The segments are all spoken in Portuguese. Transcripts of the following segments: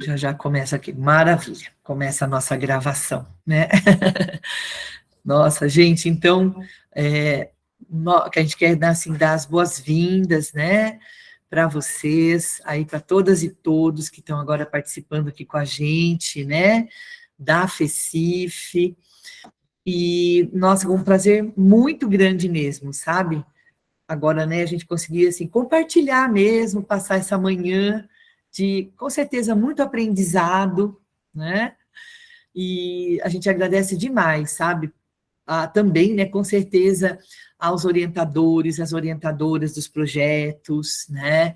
Já já começa aqui, maravilha, começa a nossa gravação, né? Nossa, gente, então, que a gente quer assim, dar as boas-vindas, né, para vocês, aí para todas e todos que estão agora participando aqui com a gente, né, da FECIF, e, nossa, um prazer muito grande mesmo, sabe? Agora, né, a gente conseguir, assim, compartilhar mesmo, passar essa manhã de, com certeza, muito aprendizado, né? E a gente agradece demais, sabe? Também, né, com certeza, aos orientadores, às orientadoras dos projetos, né?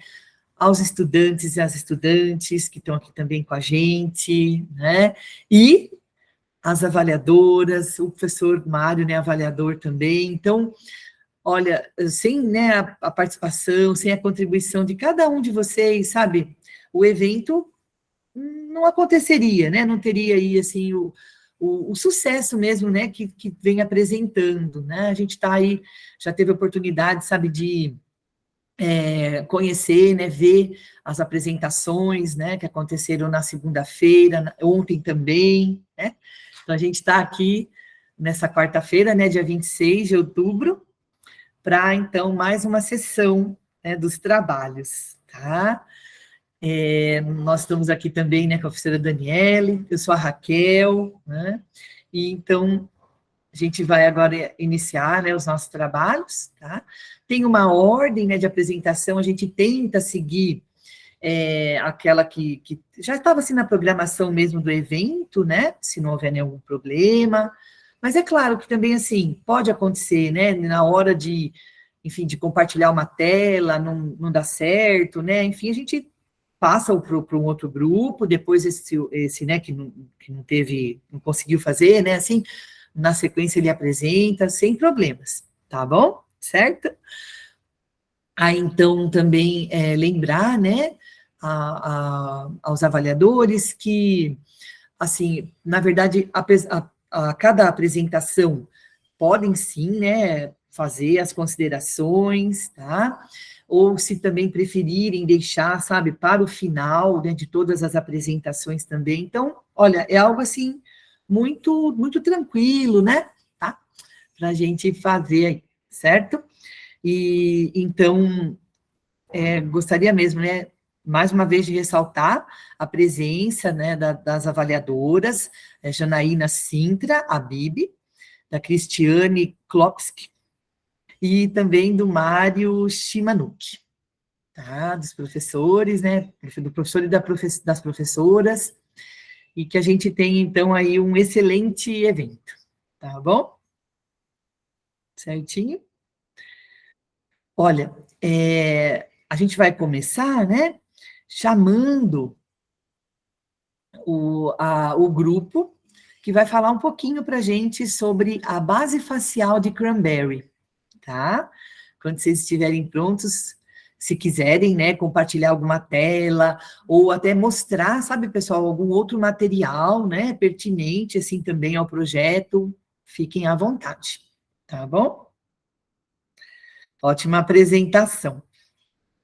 Aos estudantes e às estudantes que estão aqui também com a gente, né? E as avaliadoras, o professor Mário, né, avaliador também. Então, olha, sem, né, a participação, sem a contribuição de cada um de vocês, sabe, o evento não aconteceria, né, não teria aí, assim, o sucesso mesmo, né, que vem apresentando, né, a gente está aí, já teve oportunidade, sabe, de conhecer, né, ver as apresentações, né, que aconteceram na segunda-feira, ontem também, né, então a gente está aqui nessa quarta-feira, né, dia 26 de outubro, para, então, mais uma sessão, né, dos trabalhos, tá? Nós estamos aqui também, né, com a professora Daniele, eu sou a Raquel, né, e então a gente vai agora iniciar, né, os nossos trabalhos, tá? Tem uma ordem, né, de apresentação, a gente tenta seguir aquela que já estava assim na programação mesmo do evento, né, se não houver nenhum problema, mas é claro que também, assim, pode acontecer, né, na hora de, enfim, de compartilhar uma tela, não dá certo, né, enfim, a gente passa para um outro grupo, depois esse né, que não teve, não conseguiu fazer, né, assim, na sequência ele apresenta, sem problemas, tá bom? Certo? Aí, então, também lembrar, né, aos avaliadores que, assim, na verdade, a cada apresentação podem sim, né, fazer as considerações, tá? Ou se também preferirem deixar, sabe, para o final, né, de todas as apresentações também. Então, olha, é algo assim muito, muito tranquilo, né? Tá? Para a gente fazer aí, certo? E então gostaria mesmo, né, mais uma vez de ressaltar a presença, né, das avaliadoras, Janaína Sintra, a Bibi, da Cristiane Klopski, e também do Mário Shimanuki, tá? Dos professores, né? Do professor e das professoras, e que a gente tem, então, aí um excelente evento, tá bom? Certinho? Olha, a gente vai começar, né? Chamando o grupo que vai falar um pouquinho para a gente sobre a base facial de Cranberry, tá? Quando vocês estiverem prontos, se quiserem, né, compartilhar alguma tela, ou até mostrar, sabe, pessoal, algum outro material, né, pertinente, assim, também ao projeto, fiquem à vontade, tá bom? Ótima apresentação.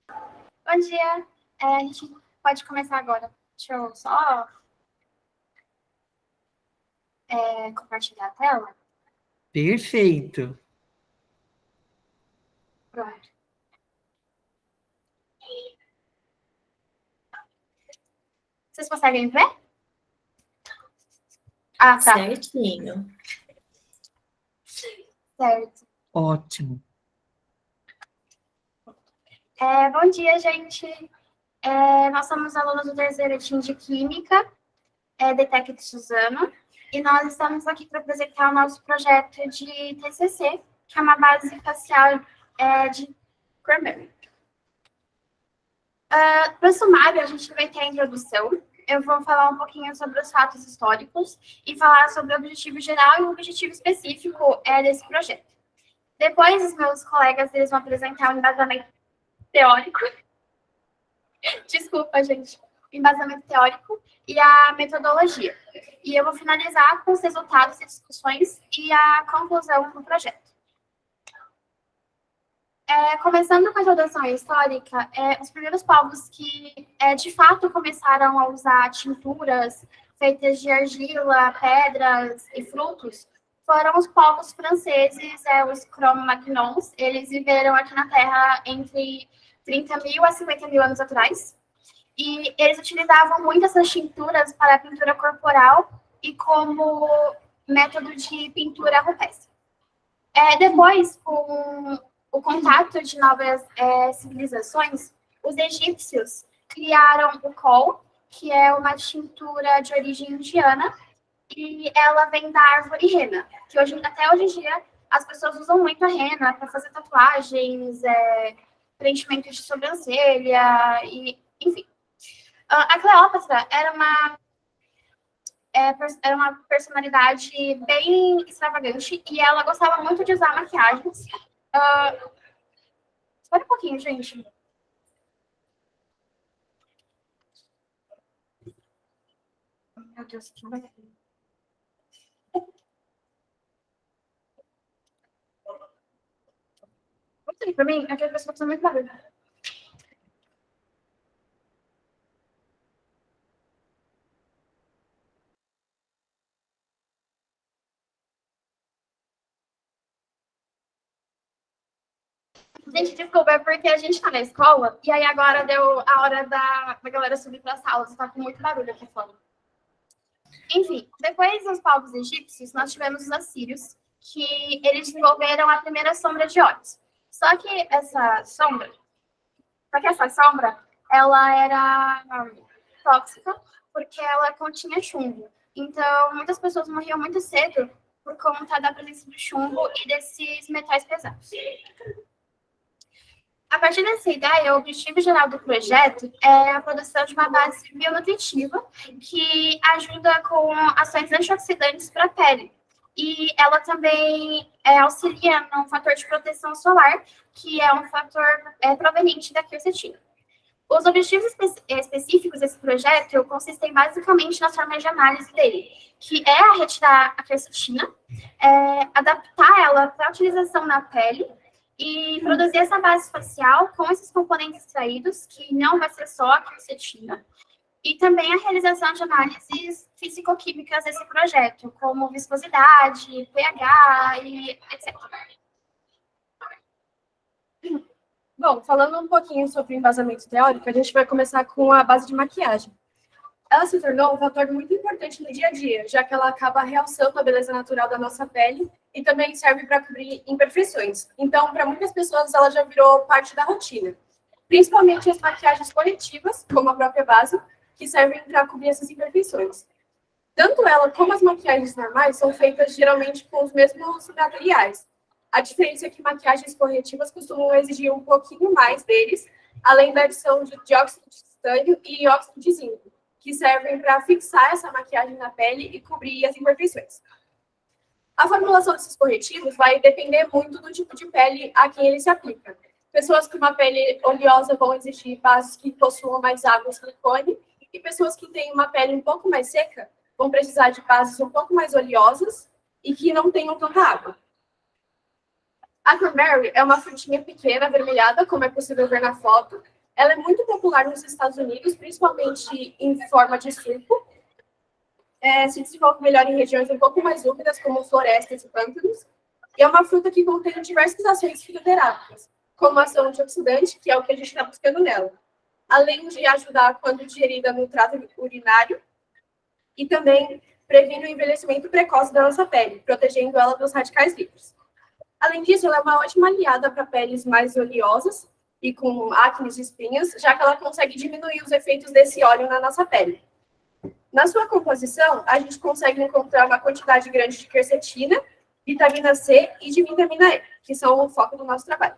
Bom dia, a gente pode começar agora. Deixa eu só compartilhar a tela. Perfeito. Pronto. Vocês conseguem ver? Ah, tá. Certinho. Certo. Ótimo. Bom dia, gente. Nós somos alunos do terceiro TIM de Química, DTEC de Suzano, e nós estamos aqui para apresentar o nosso projeto de TCC, que é uma base facial de Cranberry. Para o sumário, a gente vai ter a introdução. Eu vou falar um pouquinho sobre os fatos históricos e falar sobre o objetivo geral e o objetivo específico desse projeto. Depois, os meus colegas eles vão apresentar o embasamento teórico. Desculpa, gente. O embasamento teórico e a metodologia. E eu vou finalizar com os resultados e discussões e a conclusão do projeto. Começando com a introdução histórica, os primeiros povos que, de fato, começaram a usar tinturas feitas de argila, pedras e frutos, foram os povos franceses, os Cro-Magnons. Eles viveram aqui na Terra entre 30.000 a 50.000 anos atrás. E eles utilizavam muito essas tinturas para a pintura corporal e como método de pintura rupestre. Depois, com o contato de novas civilizações, os egípcios criaram o col, que é uma tintura de origem indiana, e ela vem da árvore rena, que até hoje em dia as pessoas usam muito a rena para fazer tatuagens, preenchimento de sobrancelha, e enfim. A Cleópatra era uma personalidade bem extravagante e ela gostava muito de usar maquiagens. Espera um pouquinho, gente. Meu Deus, que vai. Vamos para mim? Aquela pessoa precisa muito barulho. Gente, desculpa, é porque a gente tá na escola e aí agora deu a hora da galera subir para as salas. Tá com muito barulho aqui fora. Enfim, depois dos povos egípcios, nós tivemos os assírios, que eles desenvolveram a primeira sombra de olhos. Só que essa sombra, ela era tóxica, porque ela continha chumbo. Então, muitas pessoas morriam muito cedo por conta da presença do chumbo e desses metais pesados. A partir dessa ideia, o objetivo geral do projeto é a produção de uma base bionutritiva que ajuda com ações antioxidantes para a pele. E ela também auxilia no fator de proteção solar, que é um fator proveniente da quercetina. Os objetivos específicos desse projeto consistem basicamente nas formas de análise dele, que é retirar a quercetina, adaptar ela para a utilização na pele, e produzir essa base facial com esses componentes extraídos, que não vai ser só a quercetina, e também a realização de análises físico-químicas desse projeto, como viscosidade, pH e etc. Bom, falando um pouquinho sobre o embasamento teórico, a gente vai começar com a base de maquiagem. Ela se tornou um fator muito importante no dia a dia, já que ela acaba realçando a beleza natural da nossa pele e também serve para cobrir imperfeições. Então, para muitas pessoas, ela já virou parte da rotina. Principalmente as maquiagens corretivas, como a própria base, que servem para cobrir essas imperfeições. Tanto ela como as maquiagens normais são feitas geralmente com os mesmos materiais. A diferença é que maquiagens corretivas costumam exigir um pouquinho mais deles, além da adição de dióxido de titânio e óxido de zinco, que servem para fixar essa maquiagem na pele e cobrir as imperfeições. A formulação desses corretivos vai depender muito do tipo de pele a quem ele se aplica. Pessoas com uma pele oleosa vão exigir bases que possuam mais água e silicone, e pessoas que têm uma pele um pouco mais seca vão precisar de bases um pouco mais oleosas e que não tenham tanta água. A cranberry é uma frutinha pequena, avermelhada, como é possível ver na foto. Ela é muito popular nos Estados Unidos, principalmente em forma de suco. Se desenvolve melhor em regiões um pouco mais úmidas, como florestas e pântanos. E é uma fruta que contém diversas ações fitoterápicas, como ação antioxidante, que é o que a gente está buscando nela, além de ajudar quando digerida no trato urinário, e também previne o envelhecimento precoce da nossa pele, protegendo ela dos radicais livres. Além disso, ela é uma ótima aliada para peles mais oleosas e com acne e espinhas, já que ela consegue diminuir os efeitos desse óleo na nossa pele. Na sua composição, a gente consegue encontrar uma quantidade grande de quercetina, vitamina C e de vitamina E, que são o foco do nosso trabalho.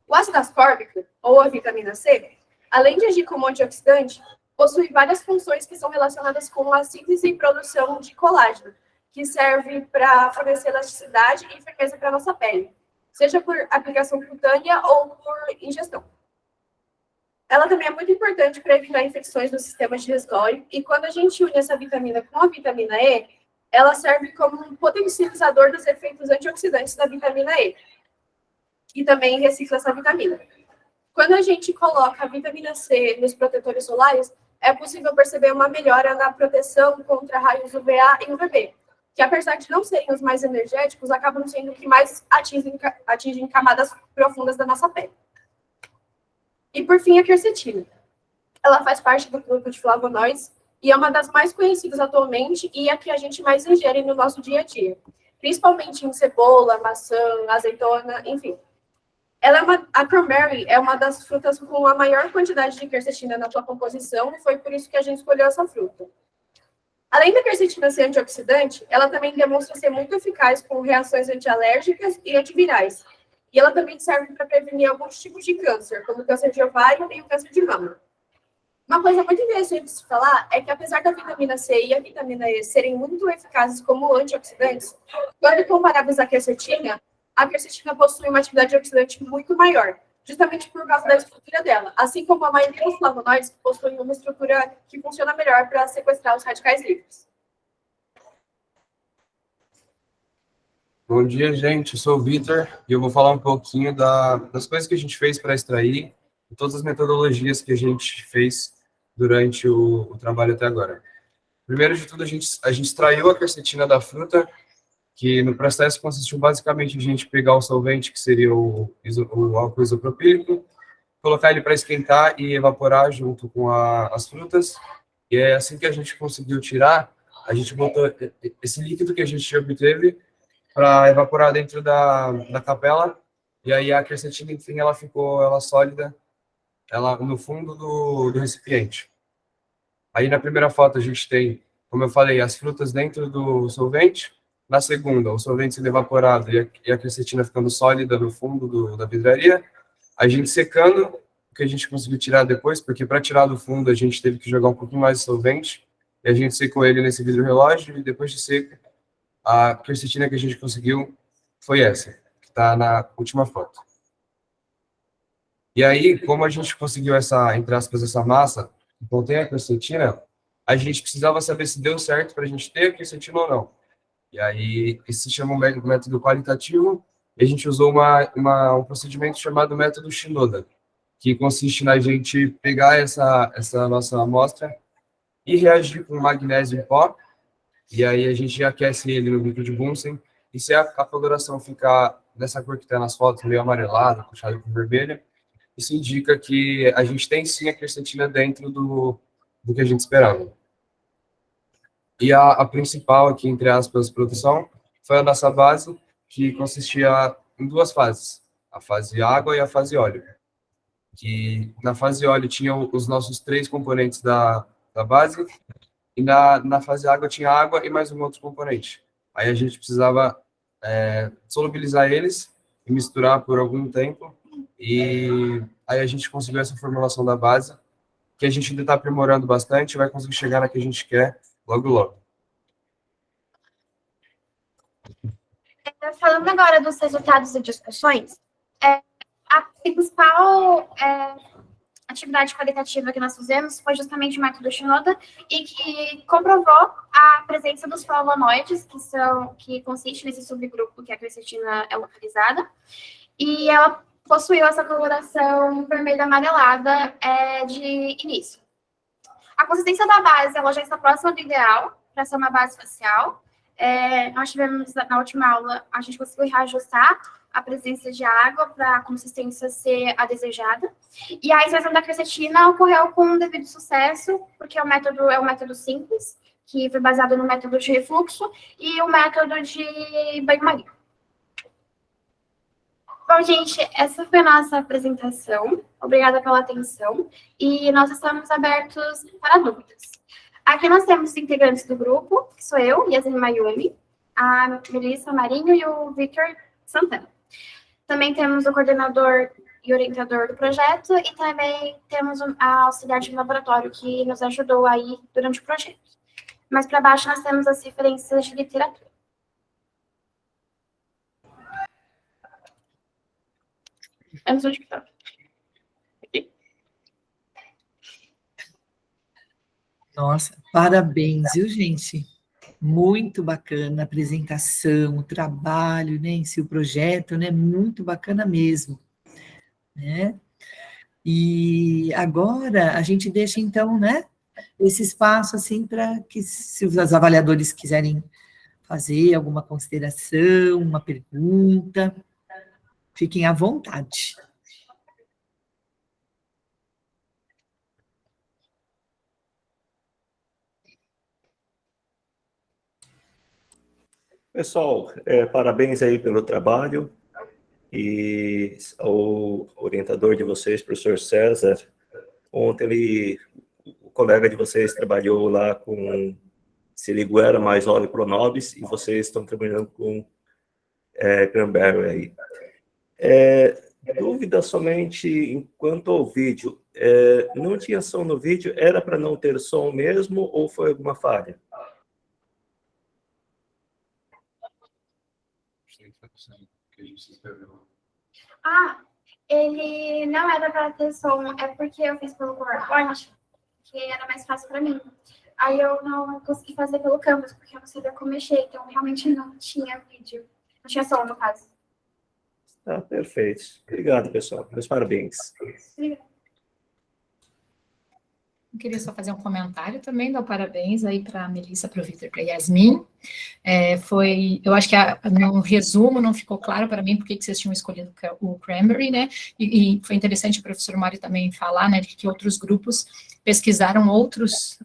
O ácido ascórbico, ou a vitamina C, além de agir como antioxidante, possui várias funções que são relacionadas com a síntese e produção de colágeno, que serve para fornecer elasticidade e firmeza para a nossa pele, seja por aplicação cutânea ou por ingestão. Ela também é muito importante para evitar infecções no sistema digestório, e quando a gente une essa vitamina com a vitamina E, ela serve como um potencializador dos efeitos antioxidantes da vitamina E. e também recicla essa vitamina. Quando a gente coloca a vitamina C nos protetores solares, é possível perceber uma melhora na proteção contra raios UVA e UVB, que apesar de não serem os mais energéticos, acabam sendo os que mais atingem camadas profundas da nossa pele. E por fim, a quercetina. Ela faz parte do grupo de flavonoides e é uma das mais conhecidas atualmente e a que a gente mais ingere no nosso dia a dia, principalmente em cebola, maçã, azeitona, enfim. A cranberry é uma das frutas com a maior quantidade de quercetina na sua composição e foi por isso que a gente escolheu essa fruta. Além da quercetina ser antioxidante, ela também demonstra ser muito eficaz com reações antialérgicas e antivirais. E ela também serve para prevenir alguns tipos de câncer, como o câncer de ovário e o câncer de mama. Uma coisa muito interessante de se falar é que, apesar da vitamina C e a vitamina E serem muito eficazes como antioxidantes, quando comparados à quercetina, a quercetina possui uma atividade oxidante muito maior, justamente por causa da estrutura dela, assim como a maioria dos flavonoides possuem uma estrutura que funciona melhor para sequestrar os radicais livres. Bom dia, gente. Eu sou o Vitor e eu vou falar um pouquinho das coisas que a gente fez para extrair e todas as metodologias que a gente fez durante o trabalho até agora. Primeiro de tudo, a gente extraiu a quercetina da fruta, que no processo consistiu basicamente em a gente pegar o solvente, que seria o álcool isopropílico, colocar ele para esquentar e evaporar junto com as frutas. E é assim que a gente conseguiu tirar, a gente botou esse líquido que a gente obteve para evaporar dentro da capela, e aí a quercetina, enfim, ela ficou sólida, ela no fundo do recipiente. Aí na primeira foto a gente tem, como eu falei, as frutas dentro do solvente. Na segunda, o solvente sendo evaporado e a quercetina ficando sólida no fundo da vidraria. A gente secando, o que a gente conseguiu tirar depois, porque para tirar do fundo a gente teve que jogar um pouquinho mais de solvente. E a gente secou ele nesse vidro relógio e depois de seco, a quercetina que a gente conseguiu foi essa, que está na última foto. E aí, como a gente conseguiu entre aspas, essa massa que contém a quercetina, a gente precisava saber se deu certo para a gente ter a quercetina ou não. E aí, esse se chama um método qualitativo, e a gente usou um procedimento chamado método Shinoda, que consiste na gente pegar essa nossa amostra e reagir com magnésio em pó, e aí a gente aquece ele no vidro de Bunsen, e se a coloração ficar nessa cor que está nas fotos, meio amarelada, puxada por vermelha, isso indica que a gente tem sim a quercetina dentro do que a gente esperava. E a principal aqui, entre aspas, produção, foi a nossa base, que consistia em duas fases, a fase água e a fase óleo. Que na fase óleo tinham os nossos 3 componentes da base, e na fase água tinha água e mais um outro componente. Aí a gente precisava solubilizar eles e misturar por algum tempo, e aí a gente conseguiu essa formulação da base, que a gente ainda está aprimorando bastante e vai conseguir chegar na que a gente quer logo, logo. Falando agora dos resultados e discussões, a principal atividade qualitativa que nós fizemos foi justamente o método Shinoda e que comprovou a presença dos flavonoides, que consiste nesse subgrupo que a quercetina é localizada, e ela possuiu essa coloração vermelha amarelada de início. A consistência da base ela já está próxima do ideal para ser uma base facial. Nós tivemos, na última aula, a gente conseguiu reajustar a presença de água para a consistência ser a desejada. E a extração da quercetina ocorreu com um devido sucesso, porque o método é um método simples, que foi baseado no método de refluxo e o método de banho-maria. Bom, gente, essa foi a nossa apresentação. Obrigada pela atenção. E nós estamos abertos para dúvidas. Aqui nós temos os integrantes do grupo, que sou eu, Yasmin Mayumi, a Melissa Marinho e o Victor Santana. Também temos o coordenador e orientador do projeto e também temos a auxiliar de laboratório que nos ajudou aí durante o projeto. Mais para baixo nós temos as referências de literatura. Eu não sei onde que tá. Aqui. Nossa, parabéns, viu, gente? Muito bacana a apresentação, o trabalho, né, em si, o projeto, né, muito bacana mesmo, né? E agora a gente deixa, então, né, esse espaço, assim, para que, se os avaliadores quiserem fazer alguma consideração, uma pergunta, fiquem à vontade. Pessoal, parabéns aí pelo trabalho, e o orientador de vocês, professor César, ontem o colega de vocês trabalhou lá com Siriguela mais óleo Pronobis, e vocês estão trabalhando com Cranberry aí. Dúvida somente enquanto ao vídeo. Não tinha som no vídeo, era para não ter som mesmo, ou foi alguma falha? Ah, ele não era para ter som, é porque eu fiz pelo PowerPoint, que era mais fácil para mim. Aí eu não consegui fazer pelo Canvas, porque eu não sabia como mexer, então realmente não tinha vídeo. Não tinha som, no caso. Tá, perfeito. Obrigado, pessoal. Meus parabéns. Obrigada. Eu queria só fazer um comentário também, dar parabéns aí para a Melissa, para o Vitor, para a Yasmin. Eu acho que no resumo não ficou claro para mim por que vocês tinham escolhido o Cranberry, né? E foi interessante o professor Mário também falar, né, de que outros grupos pesquisaram outras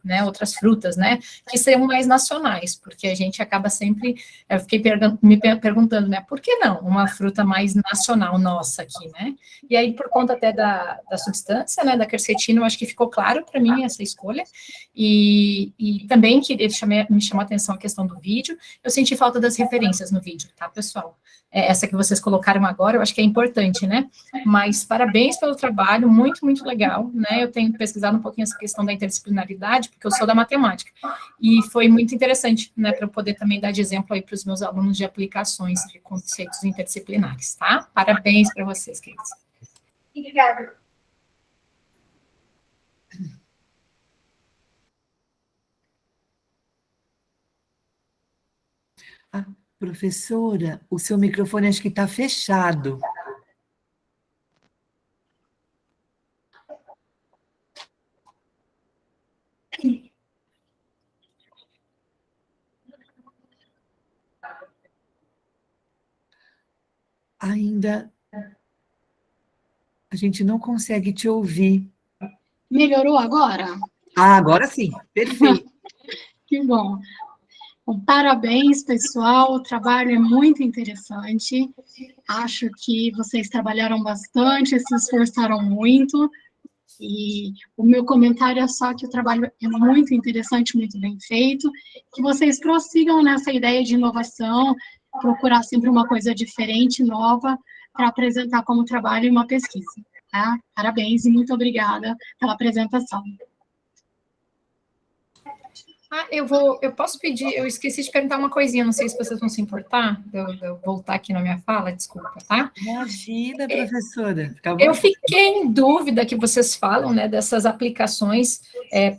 frutas, né, que seriam mais nacionais, porque a gente acaba sempre, eu fiquei me perguntando, né, por que não uma fruta mais nacional nossa aqui, né? E aí, por conta até da substância, né, da quercetina, eu acho que ficou claro para mim essa escolha, e também que me chamou a atenção a questão do vídeo. Eu senti falta das referências no vídeo, tá, pessoal? Essa que vocês colocaram agora, eu acho que é importante, né? Mas parabéns pelo trabalho, muito, muito legal, né? Eu tenho pesquisado um pouquinho essa questão da interdisciplinaridade, porque eu sou da matemática, e foi muito interessante, né, para eu poder também dar de exemplo aí para os meus alunos de aplicações de conceitos interdisciplinares, tá? Parabéns para vocês, queridos. Obrigada. Professora, o seu microfone acho que está fechado. Ainda a gente não consegue te ouvir. Melhorou agora? Ah, agora sim, perfeito. Que bom. Bom, parabéns, pessoal, o trabalho é muito interessante. Acho que vocês trabalharam bastante, se esforçaram muito, e o meu comentário é só que o trabalho é muito interessante, muito bem feito, que vocês prossigam nessa ideia de inovação, procurar sempre uma coisa diferente, nova, para apresentar como trabalho em uma pesquisa, tá? Parabéns e muito obrigada pela apresentação. Eu posso pedir, eu esqueci de perguntar uma coisinha, não sei se vocês vão se importar, de eu voltar aqui na minha fala, desculpa, tá? Imagina, professora. Eu fiquei em dúvida que vocês falam, né, dessas aplicações,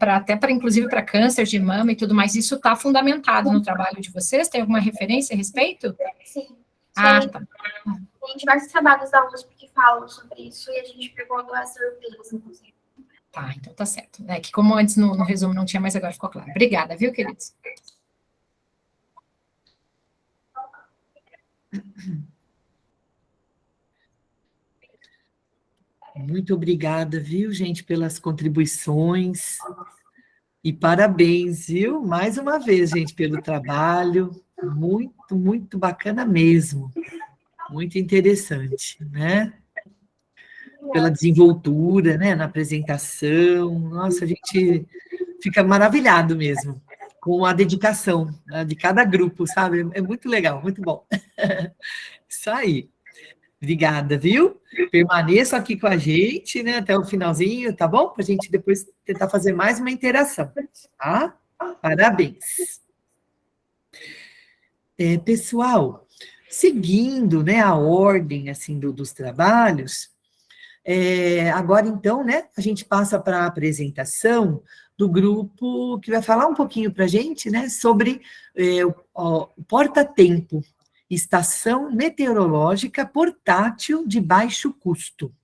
até para, inclusive, para câncer de mama e tudo mais, isso está fundamentado no trabalho de vocês? Tem alguma referência a respeito? Sim. Tá. Tem diversos trabalhos da USP que falam sobre isso, e a gente pegou duas surpresas, inclusive. Tá, então tá certo. É que como antes no resumo não tinha, mas agora ficou claro. Obrigada, viu, queridos? Muito obrigada, viu, gente, pelas contribuições. E parabéns, viu? Mais uma vez, gente, pelo trabalho. Muito, muito bacana mesmo. Muito interessante, né? Pela desenvoltura, né, na apresentação. Nossa, a gente fica maravilhado mesmo com a dedicação, né, de cada grupo, sabe? É muito legal, muito bom. Isso aí. Obrigada, viu? Permaneça aqui com a gente, né, até o finalzinho, tá bom? Para a gente depois tentar fazer mais uma interação, tá? Parabéns. Pessoal, seguindo, né, a ordem, assim, dos trabalhos, agora, então, né, a gente passa para a apresentação do grupo que vai falar um pouquinho para a gente, né, sobre o porta-tempo, estação meteorológica portátil de baixo custo.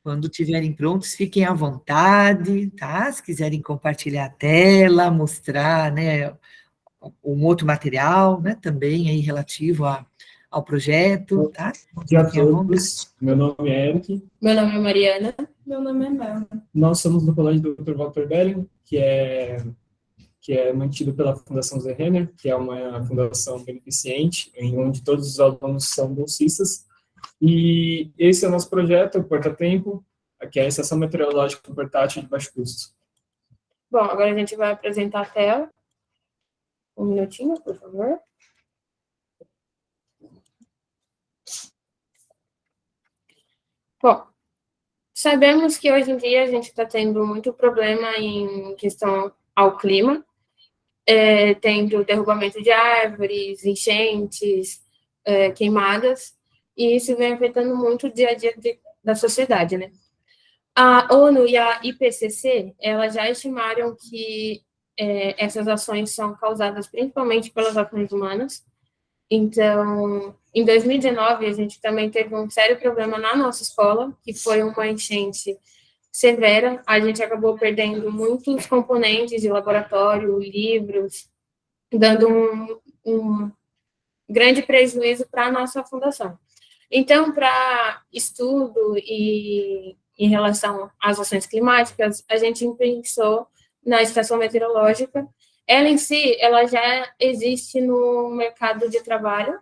Quando estiverem prontos, fiquem à vontade, tá? Se quiserem compartilhar a tela, mostrar, né, um outro material, né, também aí relativo ao projeto, tá? Bom dia a Fiquem à vontade. todos, meu nome é Eric. Meu nome é Mariana. Meu nome é Mel. Nós somos do Colégio Dr. Walter Belling, que é mantido pela Fundação Zé Renner, que é uma fundação beneficente, em onde todos os alunos são bolsistas. E esse é o nosso projeto, o Porta-Tempo, que é a Estação Meteorológica Portátil de Baixo Custo. Bom, agora a gente vai apresentar a tela. Um minutinho, por favor. Bom, sabemos que hoje em dia a gente está tendo muito problema em questão ao clima, tendo derrubamento de árvores, enchentes, queimadas, e isso vem afetando muito o dia a dia da sociedade, né? A ONU e a IPCC, elas já estimaram que essas ações são causadas principalmente pelas ações humanas. Então, em 2019, a gente também teve um sério problema na nossa escola, que foi uma enchente severa. A gente acabou perdendo muitos componentes de laboratório, livros, dando um grande prejuízo para a nossa fundação. Então, para estudo e em relação às ações climáticas, a gente pensou na estação meteorológica. Ela em si, ela já existe no mercado de trabalho,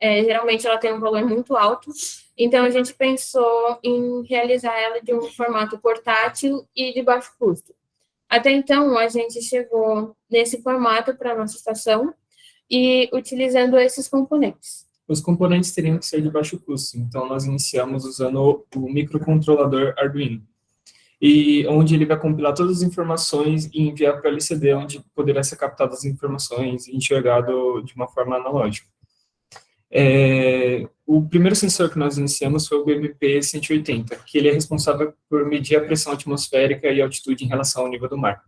geralmente ela tem um valor muito alto, então a gente pensou em realizar ela de um formato portátil e de baixo custo. Até então, a gente chegou nesse formato para a nossa estação e utilizando esses componentes. Os componentes teriam que ser de baixo custo, então nós iniciamos usando o microcontrolador Arduino, e onde ele vai compilar todas as informações e enviar para o LCD, onde poderá ser captadas as informações e enxergado de uma forma analógica. O primeiro sensor que nós iniciamos foi o BMP-180, que ele é responsável por medir a pressão atmosférica e altitude em relação ao nível do mar.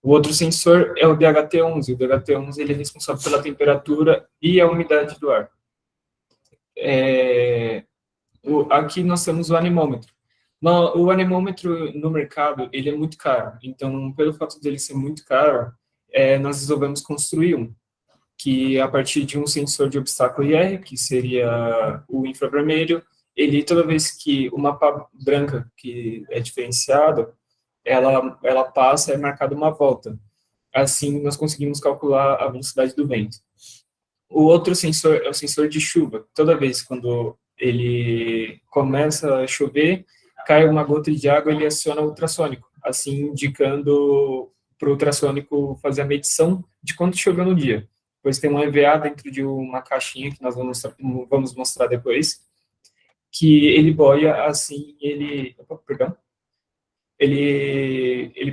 O outro sensor é o DHT-11. O DHT-11 ele é responsável pela temperatura e a umidade do ar. Aqui nós temos o anemômetro. O anemômetro no mercado, ele é muito caro. Então, pelo fato dele ser muito caro, nós resolvemos construir um, que a partir de um sensor de obstáculo IR, que seria o infravermelho, ele, toda vez que uma pá branca, que é diferenciada, ela passa, é marcada uma volta. Assim, nós conseguimos calcular a velocidade do vento. O outro sensor é o sensor de chuva. Toda vez quando ele começa a chover, cai uma gota de água, ele aciona o ultrassônico, assim indicando para o ultrassônico fazer a medição de quanto choveu no dia. Depois tem um EVA dentro de uma caixinha que nós vamos mostrar depois, que ele boia assim, ele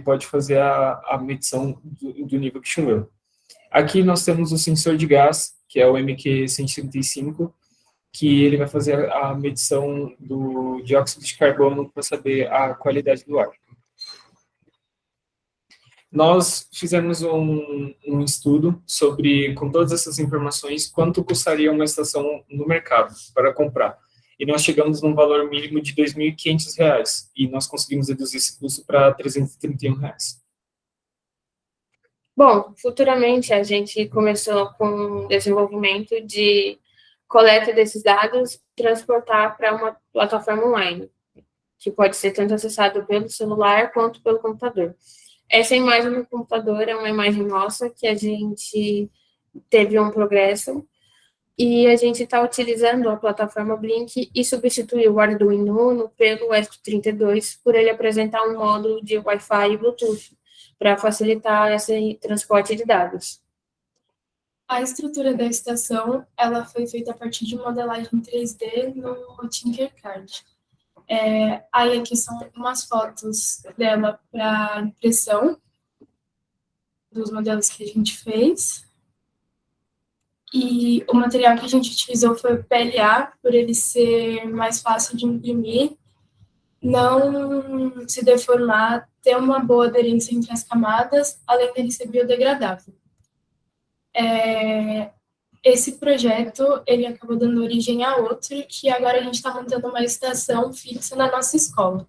pode fazer a medição do nível que choveu. Aqui nós temos o sensor de gás, que é o MQ-135, que ele vai fazer a medição do dióxido de carbono para saber a qualidade do ar. Nós fizemos um estudo sobre, com todas essas informações, quanto custaria uma estação no mercado para comprar. E nós chegamos num valor mínimo de R$ 2.500, e nós conseguimos reduzir esse custo para R$ 331. Bom, futuramente a gente começou com o desenvolvimento de coleta desses dados, transportar para uma plataforma online, que pode ser tanto acessado pelo celular quanto pelo computador. Essa imagem no computador é uma imagem nossa que a gente teve um progresso e a gente está utilizando a plataforma Blink e substituiu o Arduino Uno pelo ESP32 por ele apresentar um módulo de Wi-Fi e Bluetooth para facilitar esse transporte de dados. A estrutura da estação, ela foi feita a partir de modelagem 3D no Tinkercad. Aí aqui são umas fotos dela para impressão dos modelos que a gente fez. E o material que a gente utilizou foi o PLA, por ele ser mais fácil de imprimir não se deformar, ter uma boa aderência entre as camadas, além dele ser biodegradável. Esse projeto, ele acabou dando origem a outro, que agora a gente está montando uma estação fixa na nossa escola.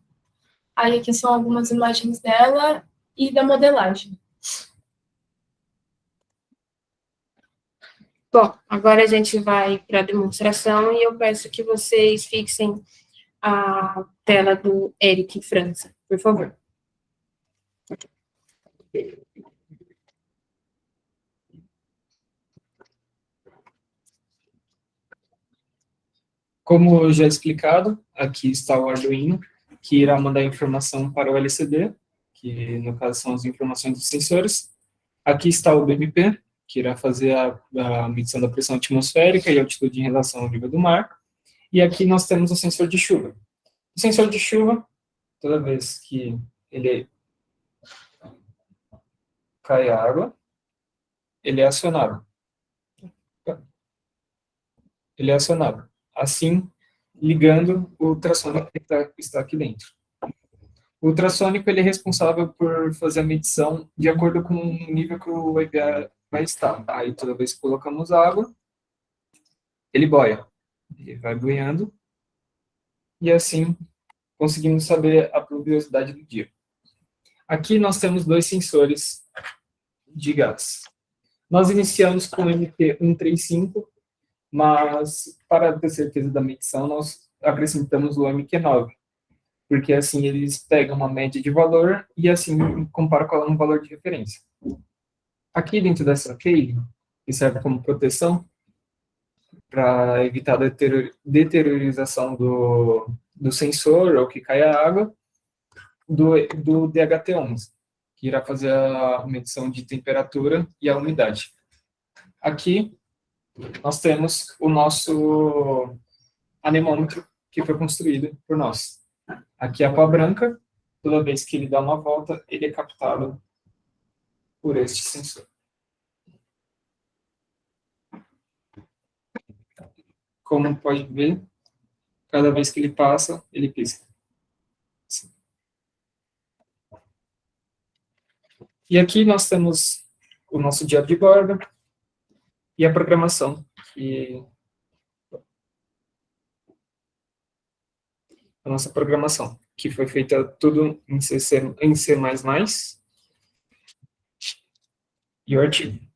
Aí aqui são algumas imagens dela e da modelagem. Bom, agora a gente vai para a demonstração e eu peço que vocês fixem a tela do Eric França, por favor. Como já explicado, aqui está o Arduino, que irá mandar informação para o LCD, que no caso são as informações dos sensores. Aqui está o BMP, que irá fazer a medição da pressão atmosférica e altitude em relação ao nível do mar. E aqui nós temos o sensor de chuva. O sensor de chuva, toda vez que ele cai água, ele é acionado. Assim, ligando o ultrassônico que está aqui dentro. O ultrassônico ele é responsável por fazer a medição de acordo com o nível que o EPA vai estar. Aí, toda vez que colocamos água, ele boia. Ele vai boiando. E assim, conseguimos saber a pluviosidade do dia. Aqui nós temos 2 sensores de gás. Nós iniciamos com o MQ135, mas para ter certeza da medição, nós acrescentamos o MQ9, porque assim eles pegam uma média de valor e assim comparam com um valor de referência. Aqui dentro dessa cage, que serve como proteção, para evitar a deteriorização do sensor ou que caia água, do DHT11, que irá fazer a medição de temperatura e a umidade. Aqui, nós temos o nosso anemômetro, que foi construído por nós. Aqui a pá branca, toda vez que ele dá uma volta, ele é captado por este sensor. Como pode ver, cada vez que ele passa, ele pisca. Assim. E aqui nós temos o nosso diário de bordo e a programação, a nossa programação, que foi feita tudo em C++ e o artigo.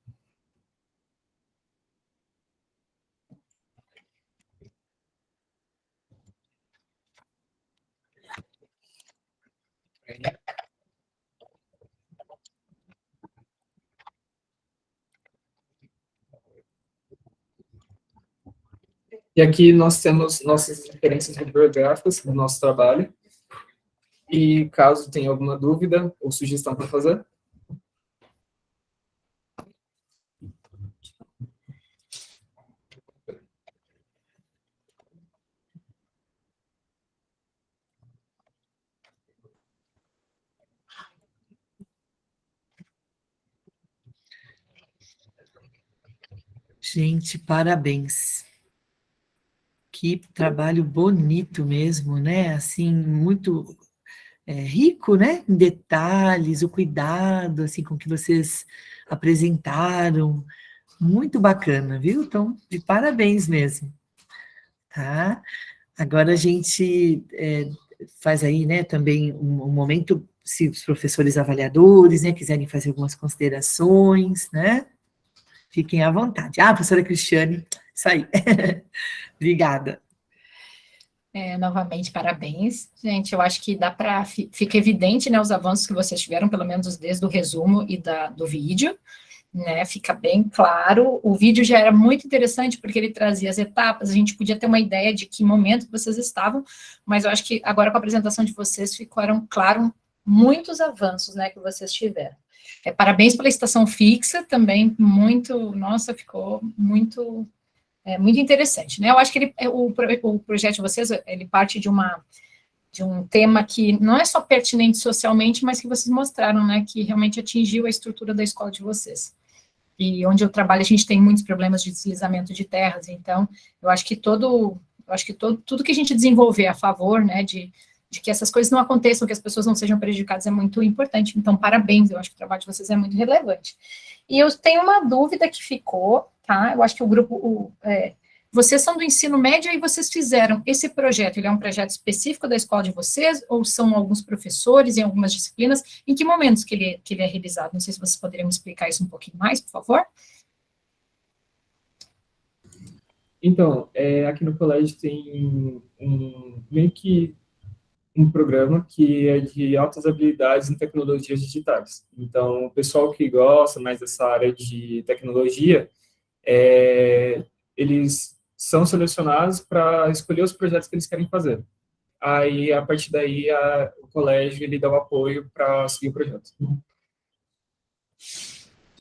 E aqui nós temos nossas referências bibliográficas do nosso trabalho. E caso tenha alguma dúvida ou sugestão para fazer. Gente, parabéns. Que trabalho bonito mesmo, né? Assim, muito rico, né? Em detalhes, o cuidado, assim, com que vocês apresentaram. Muito bacana, viu? Então, de parabéns mesmo. Tá? Agora a gente faz aí, né, também um momento, se os professores avaliadores, né, quiserem fazer algumas considerações, né? Fiquem à vontade. Ah, professora Cristiane, isso aí. Obrigada. Novamente, parabéns. Gente, eu acho que fica evidente, né, os avanços que vocês tiveram, pelo menos desde o resumo e do vídeo, né, fica bem claro. O vídeo já era muito interessante, porque ele trazia as etapas, a gente podia ter uma ideia de que momento vocês estavam, mas eu acho que agora com a apresentação de vocês ficaram claros muitos avanços, né, que vocês tiveram. Parabéns pela estação fixa, também nossa, ficou muito interessante, né? Eu acho que o projeto de vocês, ele parte de um tema que não é só pertinente socialmente, mas que vocês mostraram, né, que realmente atingiu a estrutura da escola de vocês. E onde eu trabalho, a gente tem muitos problemas de deslizamento de terras, então, eu acho que tudo que a gente desenvolver a favor, né, de de que essas coisas não aconteçam, que as pessoas não sejam prejudicadas, é muito importante. Então, parabéns, eu acho que o trabalho de vocês é muito relevante. E eu tenho uma dúvida que ficou, tá? Eu acho que o grupo, vocês são do ensino médio e vocês fizeram esse projeto, ele é um projeto específico da escola de vocês, ou são alguns professores em algumas disciplinas? Em que momentos que ele é realizado? Não sei se vocês poderiam me explicar isso um pouquinho mais, por favor. Então, aqui no colégio tem meio que um programa que é de altas habilidades em tecnologias digitais. Então, o pessoal que gosta mais dessa área de tecnologia, eles são selecionados para escolher os projetos que eles querem fazer. Aí, a partir daí, o colégio ele dá o apoio para seguir o projeto.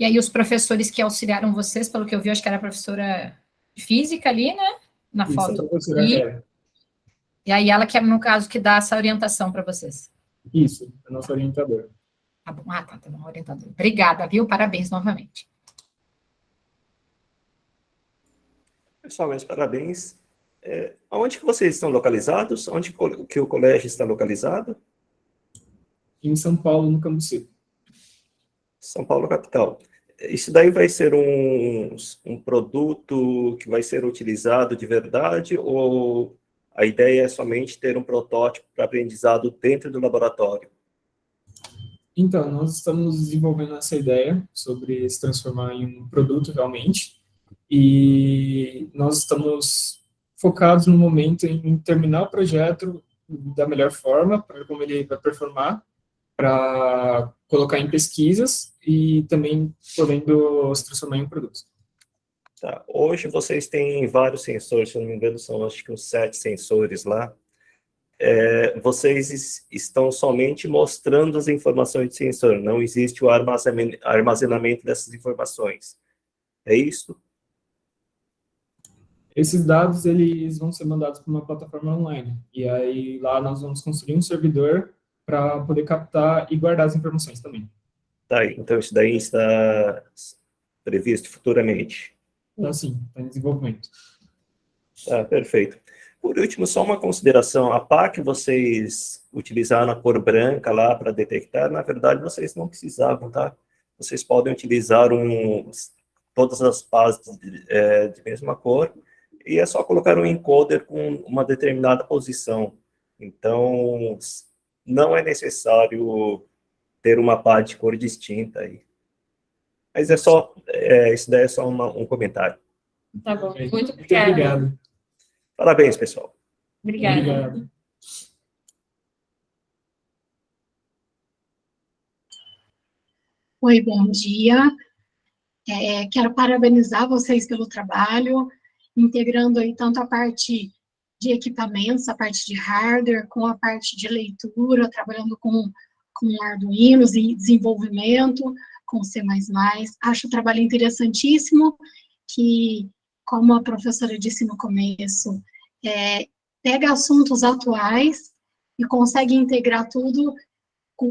E aí, os professores que auxiliaram vocês, pelo que eu vi, acho que era a professora de física ali, né? Na Isso, foto. a professora Vera. E aí, ela que é, no caso, que dá essa orientação para vocês. Isso, a nossa orientadora. Tá bom, tá bom, orientadora. Obrigada, viu? Parabéns novamente. Pessoal, meus parabéns. Onde que vocês estão localizados? Onde que o colégio está localizado? Em São Paulo, no Cambuci. São Paulo, capital. Isso daí vai ser um produto que vai ser utilizado de verdade ou a ideia é somente ter um protótipo para aprendizado dentro do laboratório? Então, nós estamos desenvolvendo essa ideia sobre se transformar em um produto realmente, e nós estamos focados no momento em terminar o projeto da melhor forma, para como ele vai performar, para colocar em pesquisas e também podendo se transformar em um produto. Tá. Hoje vocês têm vários sensores, se eu não me engano, são acho que uns 7 sensores lá. Vocês estão somente mostrando as informações de sensor, não existe o armazenamento dessas informações. É isso? Esses dados, eles vão ser mandados para uma plataforma online, e aí lá nós vamos construir um servidor para poder captar e guardar as informações também. Tá, então isso daí está previsto futuramente. Então, sim, está em desenvolvimento. Tá, perfeito. Por último, só uma consideração. A pá que vocês utilizaram a cor branca lá para detectar, na verdade, vocês não precisavam, tá? Vocês podem utilizar todas as pás de mesma cor, e é só colocar um encoder com uma determinada posição. Então, não é necessário ter uma pá de cor distinta aí. Mas isso daí é só um comentário. Tá bom. Muito Muito obrigada. obrigado. Parabéns, pessoal. Obrigada. Obrigado. Oi, bom dia. Quero parabenizar vocês pelo trabalho, integrando aí tanto a parte de equipamentos, a parte de hardware, com a parte de leitura, trabalhando com Arduinos e desenvolvimento, com C++. Acho o trabalho interessantíssimo, que, como a professora disse no começo, pega assuntos atuais e consegue integrar tudo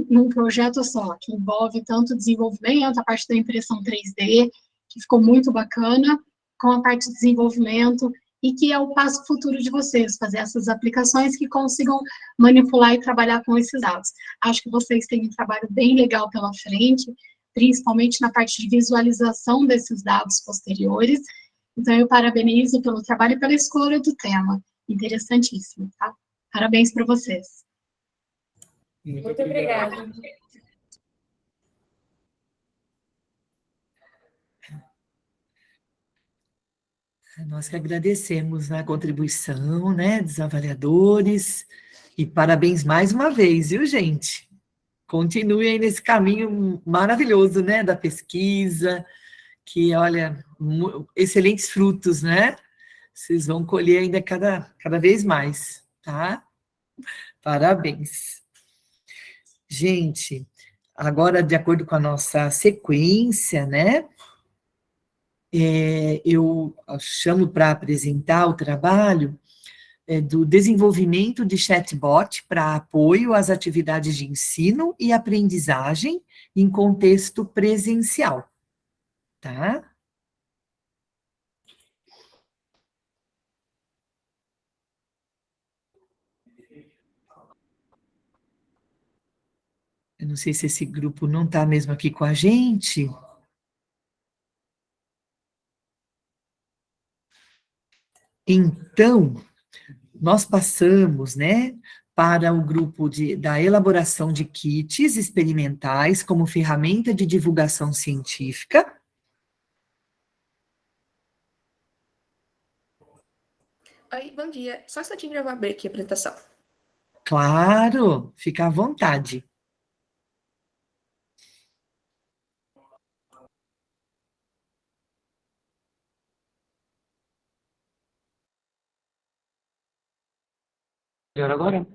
num projeto só, que envolve tanto desenvolvimento, a parte da impressão 3D, que ficou muito bacana, com a parte de desenvolvimento, e que é o passo futuro de vocês, fazer essas aplicações que consigam manipular e trabalhar com esses dados. Acho que vocês têm um trabalho bem legal pela frente, principalmente na parte de visualização desses dados posteriores. Então, eu parabenizo pelo trabalho e pela escolha do tema. Interessantíssimo, tá? Parabéns para vocês. Muito obrigada. Nós que agradecemos a contribuição, né, dos avaliadores, e parabéns mais uma vez, viu, gente? Continue aí nesse caminho maravilhoso, né, da pesquisa, que, olha, excelentes frutos, né? Vocês vão colher ainda cada vez mais, tá? Parabéns. Gente, agora, de acordo com a nossa sequência, né, eu chamo para apresentar o trabalho do desenvolvimento de chatbot para apoio às atividades de ensino e aprendizagem em contexto presencial, tá? Eu não sei se esse grupo não está mesmo aqui com a gente. Então, nós passamos, né, para o grupo da elaboração de kits experimentais como ferramenta de divulgação científica. Oi, bom dia. Só um instantinho, eu vou abrir aqui a apresentação. Claro, fica à vontade. Melhor agora?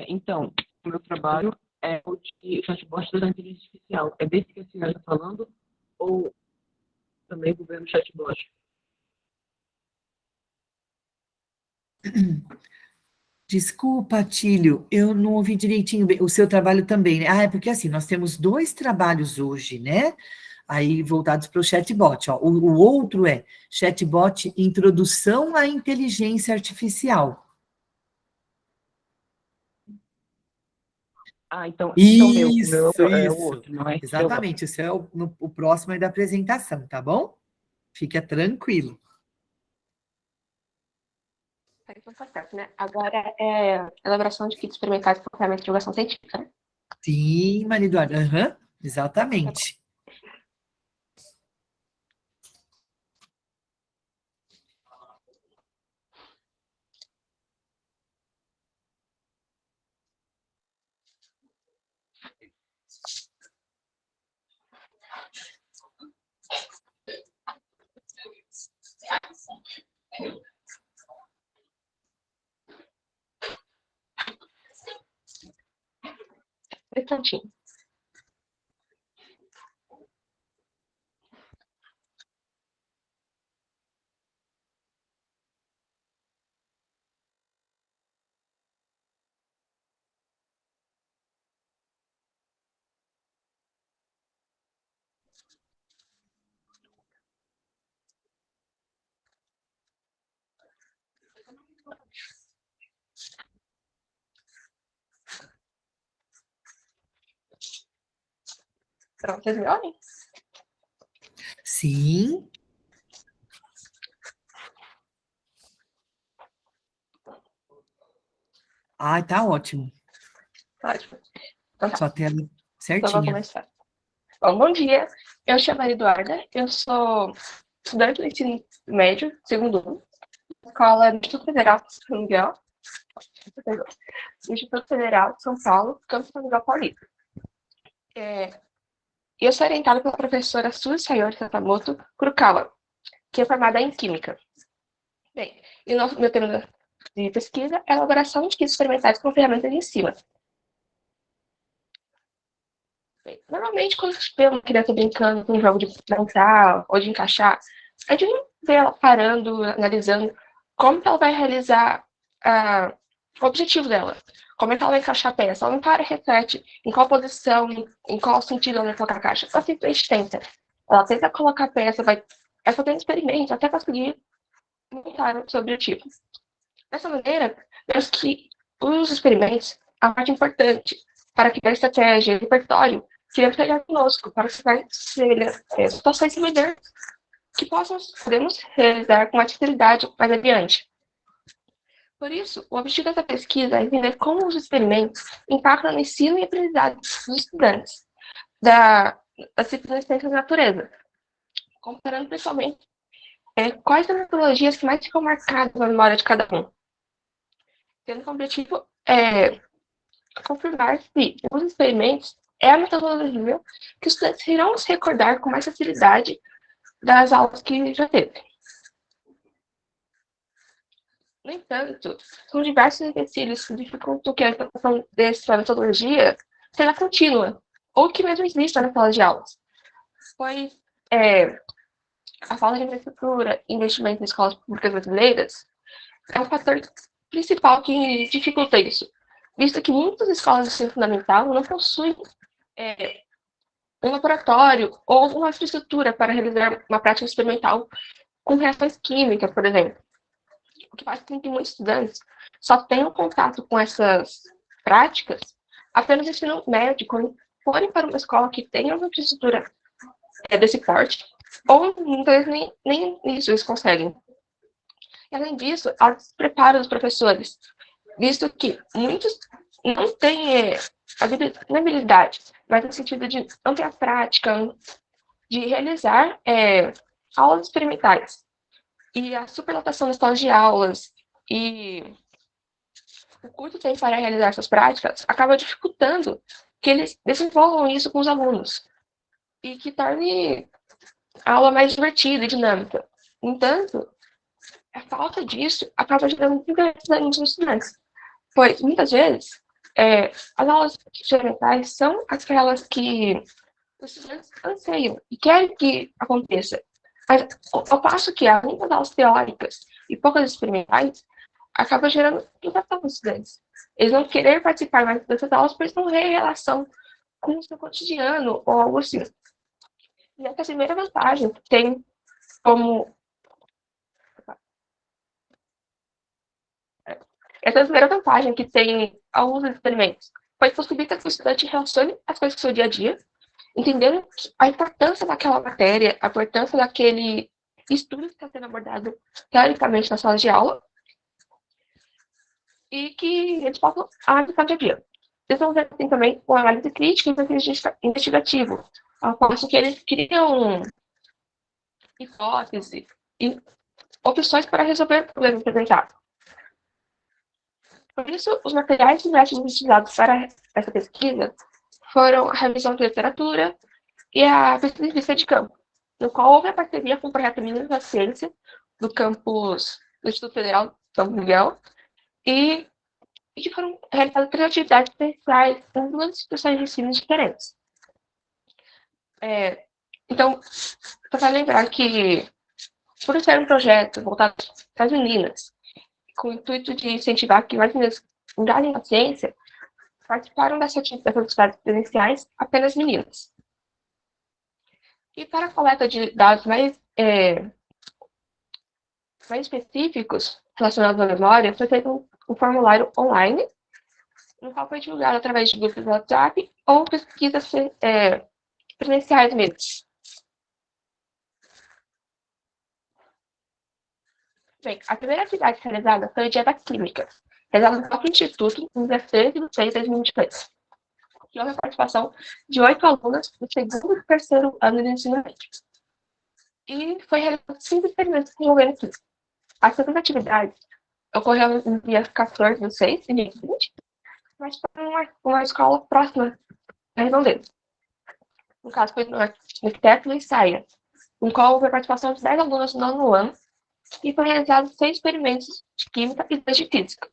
Então, o meu trabalho é o de chatbot da inteligência artificial. É desse que a senhora está falando ou também governo chatbot? Desculpa, Tílio, eu não ouvi direitinho o seu trabalho também, né? Ah, é porque assim, nós temos 2 trabalhos hoje, né? Aí voltados para o chatbot, ó. O outro é chatbot Introdução à Inteligência Artificial. Então Isso, o meu é o isso. outro, não é? Exatamente, esse é o próximo aí da apresentação, tá bom? Fica tranquilo. Então tá certo, né? Agora é elaboração de kits experimentais com ferramenta de divulgação científica, né? Sim, Maria Eduarda, exatamente. Um instantinho. Pronto, vocês me ouvem? Sim. Ai, tá ótimo. Ótimo. Então tá. Sua tela Então certinha. vou começar. Bom dia. Eu chamo Maria Eduarda. Eu sou estudante do ensino médio, segundo ano, escola do Instituto Federal de São Miguel, Instituto Federal de São Paulo, campus São Miguel Paulista. Eu sou orientada pela professora Suzy Sayori Sakamoto Kurukawa, que é formada em Química. Bem, e o meu tema de pesquisa é a elaboração de kits experimentais com ferramentas de enzima. Bem, normalmente, quando a gente vê uma criança brincando com um jogo de dançar ou de encaixar, a gente vê ela parando, analisando como que ela vai realizar o objetivo dela. Como é que ela vai encaixar a peça? Ela não para, reflete em qual posição, em qual sentido ela vai colocar a caixa. Ela simplesmente tenta. Ela tenta colocar a peça, vai fazendo experimentos até conseguir montar o seu objetivo. Dessa maneira, vemos que os experimentos, a parte importante para criar estratégia e repertório, queremos pegar conosco para situações semelhantes que podemos realizar com mais facilidade mais adiante. Por isso, o objetivo dessa pesquisa é entender como os experimentos impactam no ensino e aprendizagem dos estudantes das disciplinas de ciências da natureza, comparando principalmente quais as metodologias que mais ficam marcadas na memória de cada um, tendo como objetivo confirmar se os experimentos é a metodologia que os estudantes irão se recordar com mais facilidade das aulas que já teve. No entanto, são diversos empecilhos que dificultam que a implantação dessa metodologia seja contínua, ou que mesmo exista na sala de aulas, pois a falta de infraestrutura e investimento em escolas públicas brasileiras é um fator principal que dificulta isso, visto que muitas escolas de ensino fundamental não possuem um laboratório ou uma infraestrutura para realizar uma prática experimental com reações químicas, por exemplo. o que faz com que muitos estudantes só tenham contato com essas práticas apenas no ensino médio, quando forem para uma escola que tenha uma infraestrutura desse porte, ou muitas vezes nem isso eles conseguem. E, além disso, ela prepara os professores, visto que muitos não têm habilidade, mas no sentido de não ter a prática, de realizar aulas experimentais. E a superlotação das salas de aulas e o curto tempo para realizar essas práticas acaba dificultando que eles desenvolvam isso com os alunos e que torne a aula mais divertida e dinâmica. No entanto, a falta disso acaba gerando muita desânimo nos estudantes, pois muitas vezes as aulas experimentais são aquelas que os estudantes anseiam e querem que aconteça. Mas ao passo que há muitas aulas teóricas e poucas experimentais, acaba gerando frustração nos estudantes. Eles vão querer participar mais dessas aulas, pois não vê relação com o seu cotidiano ou algo assim. E essa primeira vantagem tem como... Essa é a primeira vantagem que tem ao uso dos experimentos, pois possibilita que o estudante relacione as coisas com o seu dia a dia, entendendo a importância daquela matéria, a importância daquele estudo que está sendo abordado teoricamente na sala de aula, e que eles possam aplicar no dia a dia. Desenvolver assim, também uma análise crítica e investigativo, ao passo que eles criam hipóteses e opções para resolver o problema apresentado. Por isso, os materiais e métodos utilizados para essa pesquisa foram a revisão de literatura e a pesquisa de campo, no qual houve a parceria com o projeto Meninos da Ciência, do campus do Instituto Federal de São Miguel, e que foram realizadas 3 atividades especiais em 2 instituições de ensino diferentes. Então, para lembrar que, por ser um projeto voltado para as meninas, com o intuito de incentivar que mais meninas engajem na ciência, participaram dessas atividades presenciais apenas meninas. E para a coleta de dados mais específicos relacionados à memória, foi feito um formulário online, no qual foi divulgado através de grupos de WhatsApp ou pesquisas presenciais mesmo. Bem, a primeira atividade realizada foi o Dia da Química, realizado no próprio Instituto, em 16 de 6 de 2023. Que houve a participação de 8 alunas do 2º e 3º ano do ensino médio. E foi realizado 5 experimentos envolvendo química. A segunda atividade ocorreu no dia 14 de 6 de 2020, mas foi uma escola próxima da Redondeza. No caso, foi no Arquiteto Luiz Saia, no qual houve a participação de 10 alunos do 9º ano, e foi realizado 6 experimentos de química e 2 de física.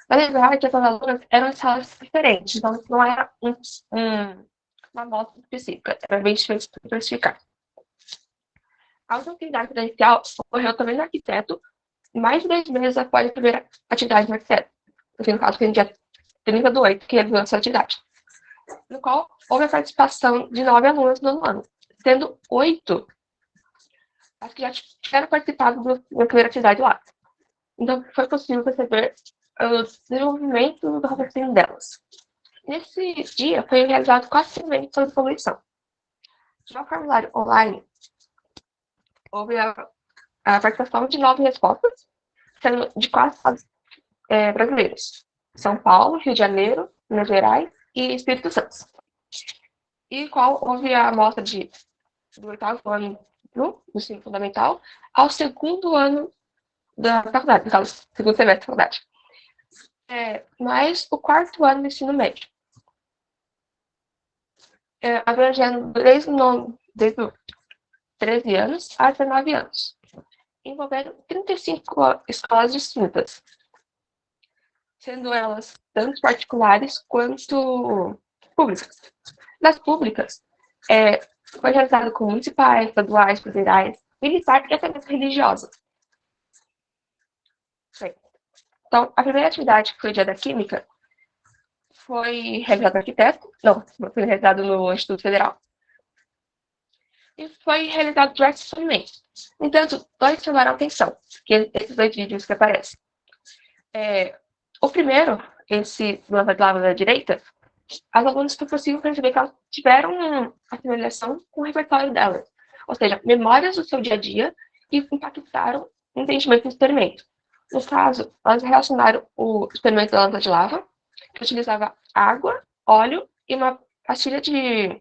Na verdade, essas alunas eram em salas diferentes, então não era uma amostra específica, era bem diversificado. A outra atividade presencial ocorreu também no Arquiteto, mais de 2 meses após a primeira atividade no Arquiteto. No caso, foi no dia 30/8 que realizou essa atividade, no qual houve a participação de 9 alunos no 9º ano, sendo 8 as que já tiveram participado da primeira atividade lá. Então, foi possível perceber o desenvolvimento do raciocínio delas. Nesse dia, foi realizado 4 experimentos sobre poluição. No formulário online, houve a participação de 9 respostas, sendo de 4 estados brasileiros: São Paulo, Rio de Janeiro, Minas Gerais e Espírito Santo. E qual houve a amostra do 8º ano do ensino fundamental ao 2º ano da faculdade, no caso, 2º semestre da faculdade. Mais o 4º ano do ensino médio. Abrangendo desde os 13 anos a 19 anos, envolvendo 35 escolas distintas, sendo elas tanto particulares quanto públicas. Das públicas, foi realizado com municipais, estaduais, federais, militares e até mesmo religiosas. Então, a primeira atividade, que foi o Dia da Química, foi realizada no Arquiteto, foi realizado no Instituto Federal, e foi realizado diversos experimentos. No entanto, 2 chamaram a atenção, que esses 2 vídeos que aparecem. O primeiro, esse do lava de lava da direita, as alunas foi possível perceber que elas tiveram uma assemelhação com o repertório delas, ou seja, memórias do seu dia a dia e impactaram o entendimento do experimento. No caso, elas relacionaram o experimento da lâmpada de lava, que utilizava água, óleo e uma pastilha de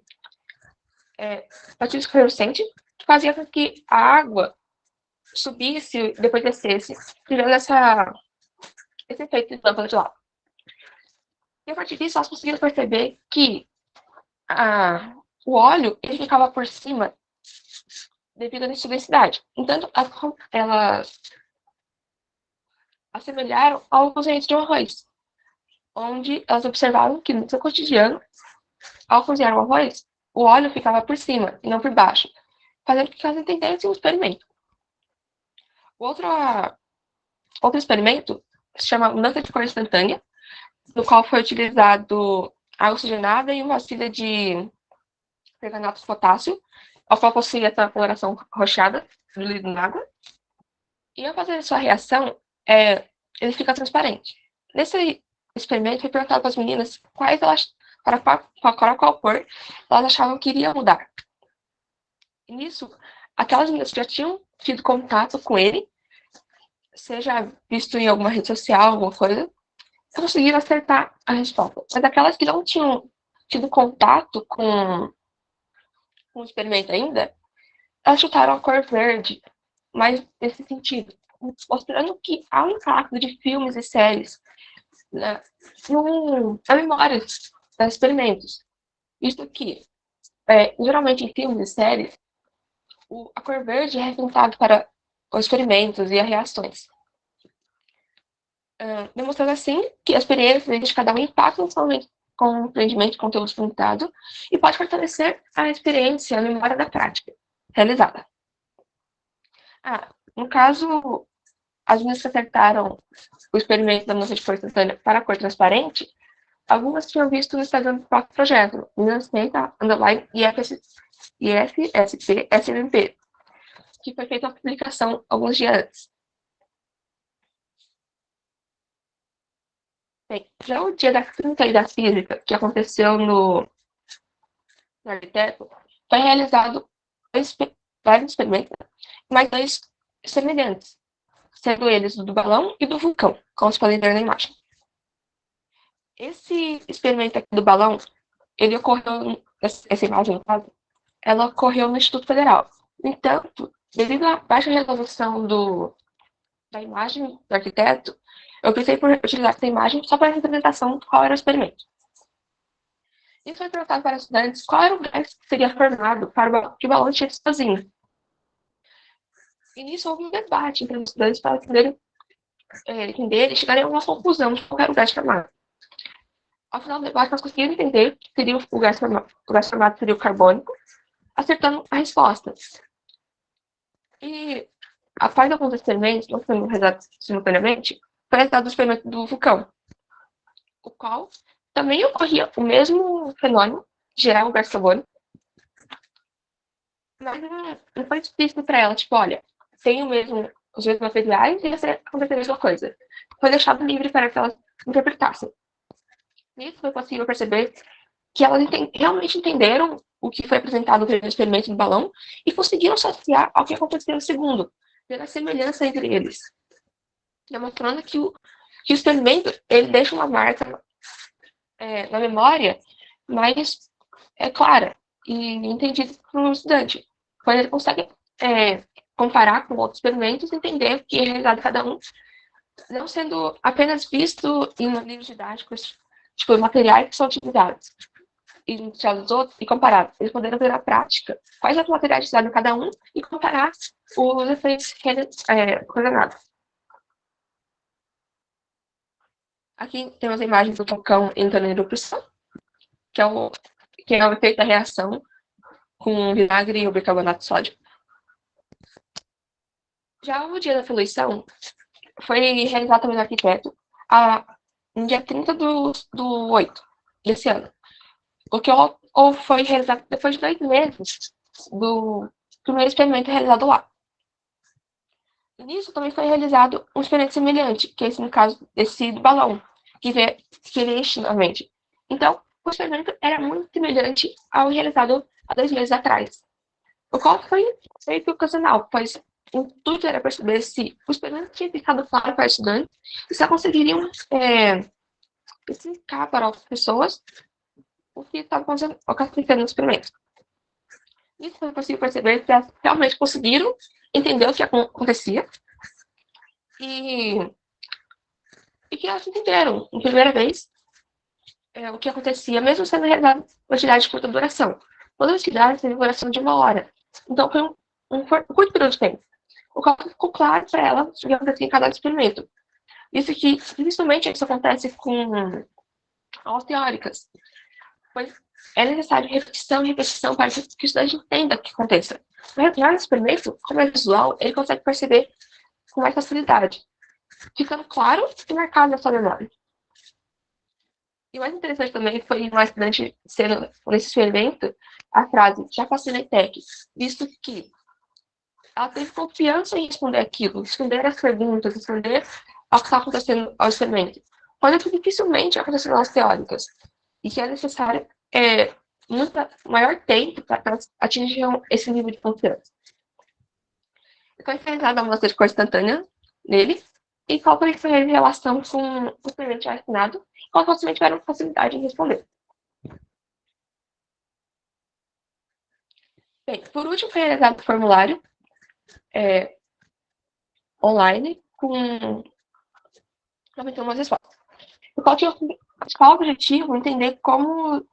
pastilha fluorescente, que fazia com que a água subisse e depois descesse, criando esse efeito de lâmpada de lava. E a partir disso, elas conseguiram perceber que o óleo ele ficava por cima devido à densidade. Então, elas assemelharam ao cozinhamento de um arroz, onde elas observaram que no seu cotidiano, ao cozinhar o arroz, o óleo ficava por cima e não por baixo, fazendo com que elas entendessem o experimento. Outro experimento se chama mudança de cor instantânea, no qual foi utilizado água oxigenada e uma vasilha de permanganato de potássio, ao qual possui essa coloração roxada, diluído na água. E ao fazer sua reação, ele fica transparente. Nesse experimento, foi perguntado para as meninas para qual cor elas achavam que iria mudar. E nisso, aquelas meninas que já tinham tido contato com ele, seja visto em alguma rede social, alguma coisa, conseguiram acertar a resposta. Mas aquelas que não tinham tido contato com o experimento ainda, elas chutaram a cor verde, mas nesse sentido, mostrando que há um impacto de filmes e séries na memória dos experimentos. Visto que, geralmente em filmes e séries, a cor verde é representada para os experimentos e as reações. Demonstrando assim que a experiência de cada um impacta não somente com o empreendimento de conteúdo experimentado e pode fortalecer a experiência, a memória da prática realizada. No caso, as meninas que acertaram o experimento da mudança de cor instantânea para a cor transparente, algumas tinham visto no Instagram do próprio projeto, Meninas Tenta, Underline e FSP-SMP, que foi feita uma publicação alguns dias antes. Bem, já o dia da Química e da Física, que aconteceu no arquiteto, foi realizado vários experimentos, mas 2 semelhantes, sendo eles o do balão e do vulcão, como vocês podem ver na imagem. Esse experimento aqui do balão, ele ocorreu, essa imagem, no caso, ela ocorreu no Instituto Federal. No entanto, devido à baixa resolução da imagem do arquiteto, eu optei por utilizar essa imagem só para a representação de qual era o experimento. Isso foi perguntado para os estudantes qual era o gás que seria formado para que o balão enchesse sozinho. E nisso houve um debate entre os estudantes para entender e chegarem a uma conclusão de qual era o gás formado. Ao final do debate, nós conseguimos entender que seria o gás formado seria o carbônico, acertando a resposta. E, após alguns experimentos, não sendo realizados simultaneamente, foi realizado o experimento do vulcão, o qual também ocorria o mesmo fenômeno de gerar o gás carbônico, mas não foi explícito para ela, tipo, olha, tem os mesmos materiais e vai acontecer a mesma coisa. Foi deixado livre para que elas interpretassem. Nisso foi possível perceber que elas realmente entenderam o que foi apresentado no primeiro experimento do balão e conseguiram associar ao que aconteceu no segundo, pela semelhança entre eles, demonstrando que o experimento ele deixa uma marca na memória, mas é clara e entendida para o estudante, quando ele consegue comparar com outros experimentos e entender o que é realizado cada um, não sendo apenas visto em livros didáticos, tipo, materiais que são utilizados e dos outros e comparados. Eles poderão ver na prática quais são os materiais utilizados em cada um e comparar os efeitos coordenados. Aqui temos a imagem do vulcão entrando em erupção, que é o efeito da reação com vinagre e o bicarbonato de sódio. Já o dia da poluição foi realizado também no arquiteto no dia 30 do 8 desse ano, o que foi realizado depois de 2 meses do primeiro experimento realizado lá. E nisso também foi realizado um experimento semelhante, que é esse, no caso, desse do balão, que veio extremamente. Então, o experimento era muito semelhante ao realizado há 2 meses atrás. O qual foi meio que ocasional, pois o intuito era perceber se o experimento tinha ficado claro para estudantes e se conseguiriam explicar para as pessoas o que estava acontecendo no experimento. Isso foi possível perceber que elas realmente conseguiram entender o que acontecia e que elas entenderam, em primeira vez, o que acontecia, mesmo sendo realizado uma atividade de curta duração. Toda atividade teve duração de 1 hora. Então, foi um curto período de tempo. O qual ficou claro para ela o que acontecia em cada experimento. Isso que, principalmente, isso acontece com aulas teóricas, pois é necessário repetição e repetição para que o estudante entenda o que aconteça. Mas no experimento, como é visual, ele consegue perceber com mais facilidade, ficando claro e marcado na sua memória. E o mais interessante também foi uma estudante sendo, nesse experimento, a frase, já passei na ETEC, visto que ela teve confiança em responder aquilo, responder as perguntas, responder ao que está acontecendo ao experimento. Coisa que dificilmente acontece nas aulas teóricas. E que é necessário muito maior tempo para que elas atinjam esse nível de confiança. Então, foi realizada uma mudança de cor instantânea nele, e qual foi a relação com o experimento já assinado, qual possivelmente tiveram facilidade em responder. Bem, por último, foi realizado o formulário online com 91 respostas. O qual tinha o principal objetivo entender como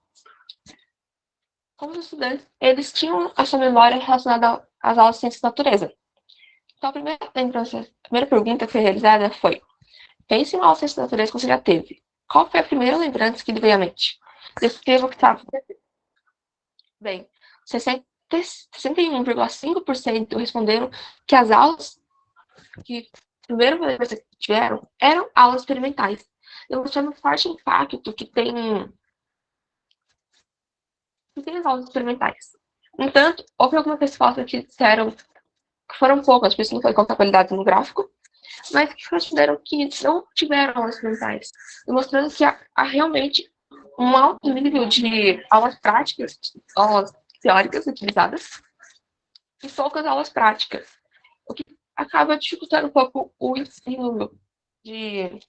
os estudantes eles tinham a sua memória relacionada às aulas de ciências da natureza. Então, a primeira pergunta que foi realizada foi: pense em uma aula de ciências da natureza que você já teve. Qual foi a primeira lembrança que lhe veio à mente? Descreva o que estava acontecendo. Bem, 61,5% responderam que as aulas que primeiro lembrança que tiveram eram aulas experimentais, demonstrando um forte impacto que tem as aulas experimentais. No entanto, houve algumas respostas que disseram que foram poucas, por isso não foi contabilidade no gráfico, mas que consideram que não tiveram aulas experimentais, demonstrando que há realmente um alto nível de aulas práticas, aulas teóricas utilizadas, e poucas aulas práticas, o que acaba dificultando um pouco o ensino de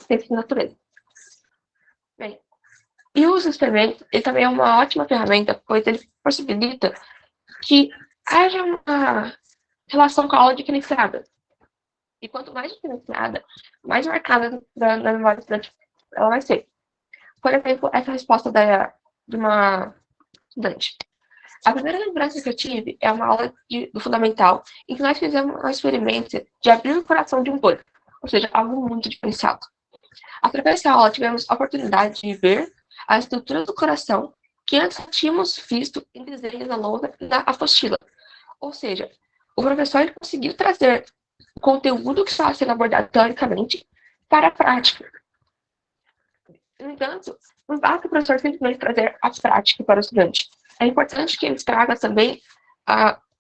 ciência da natureza. Bem, e o uso do experimento, ele também é uma ótima ferramenta, pois ele possibilita que haja uma relação com a aula diferenciada. E quanto mais diferenciada, mais marcada na memória do estudante ela vai ser. Por exemplo, essa resposta de uma estudante. A primeira lembrança que eu tive é uma aula do Fundamental, em que nós fizemos uma experiência de abrir o coração de um porco, ou seja, algo muito diferenciado. Através dessa aula, tivemos a oportunidade de ver a estrutura do coração que antes tínhamos visto em desenhos na lousa e na apostila. Ou seja, o professor conseguiu trazer o conteúdo que estava sendo abordado teoricamente para a prática. No entanto, não basta o professor simplesmente trazer a prática para o estudante. É importante que ele traga também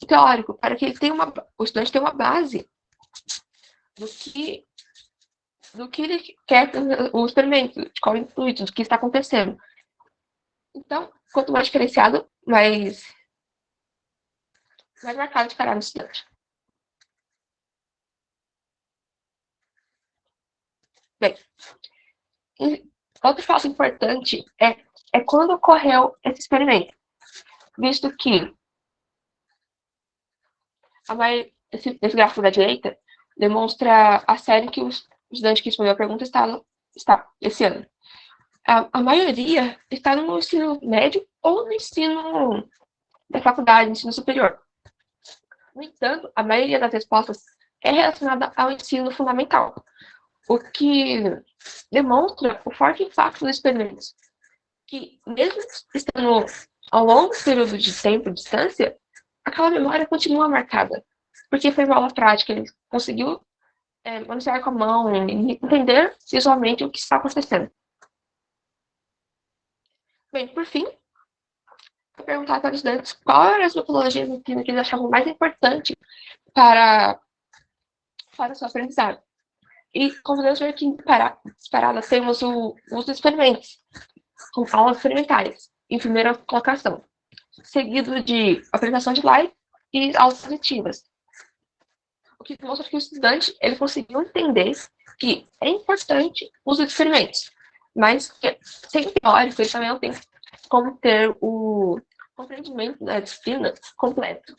o teórico, para que o estudante tenha uma base do que ele quer o experimento, de qual é o intuito, do que está acontecendo. Então, quanto mais diferenciado, mais marcado ficará no estudante. Bem, outro fato importante é quando ocorreu esse experimento, visto que esse gráfico da direita demonstra a série que o estudante que respondeu a pergunta está esse ano. A maioria está no ensino médio ou no ensino da faculdade, ensino superior. No entanto, a maioria das respostas é relacionada ao ensino fundamental, o que demonstra o forte impacto dos experimentos, que mesmo estando a longo período de tempo de distância, aquela memória continua marcada, porque foi uma aula prática, ele conseguiu manusear com a mão e entender visualmente o que está acontecendo. Bem, por fim, vou perguntar para os estudantes qual era as metodologias de ensino que eles achavam mais importante para para a sua aprendizagem. E, como podemos ver aqui separada, temos o uso de experimentos, com aulas experimentais, em primeira colocação, seguido de apresentação de slide e aulas seletivas. O que mostra que o estudante ele conseguiu entender que é importante o uso de experimentos, mas que, sem teórico, ele também não tem como ter o compreendimento da disciplina completo.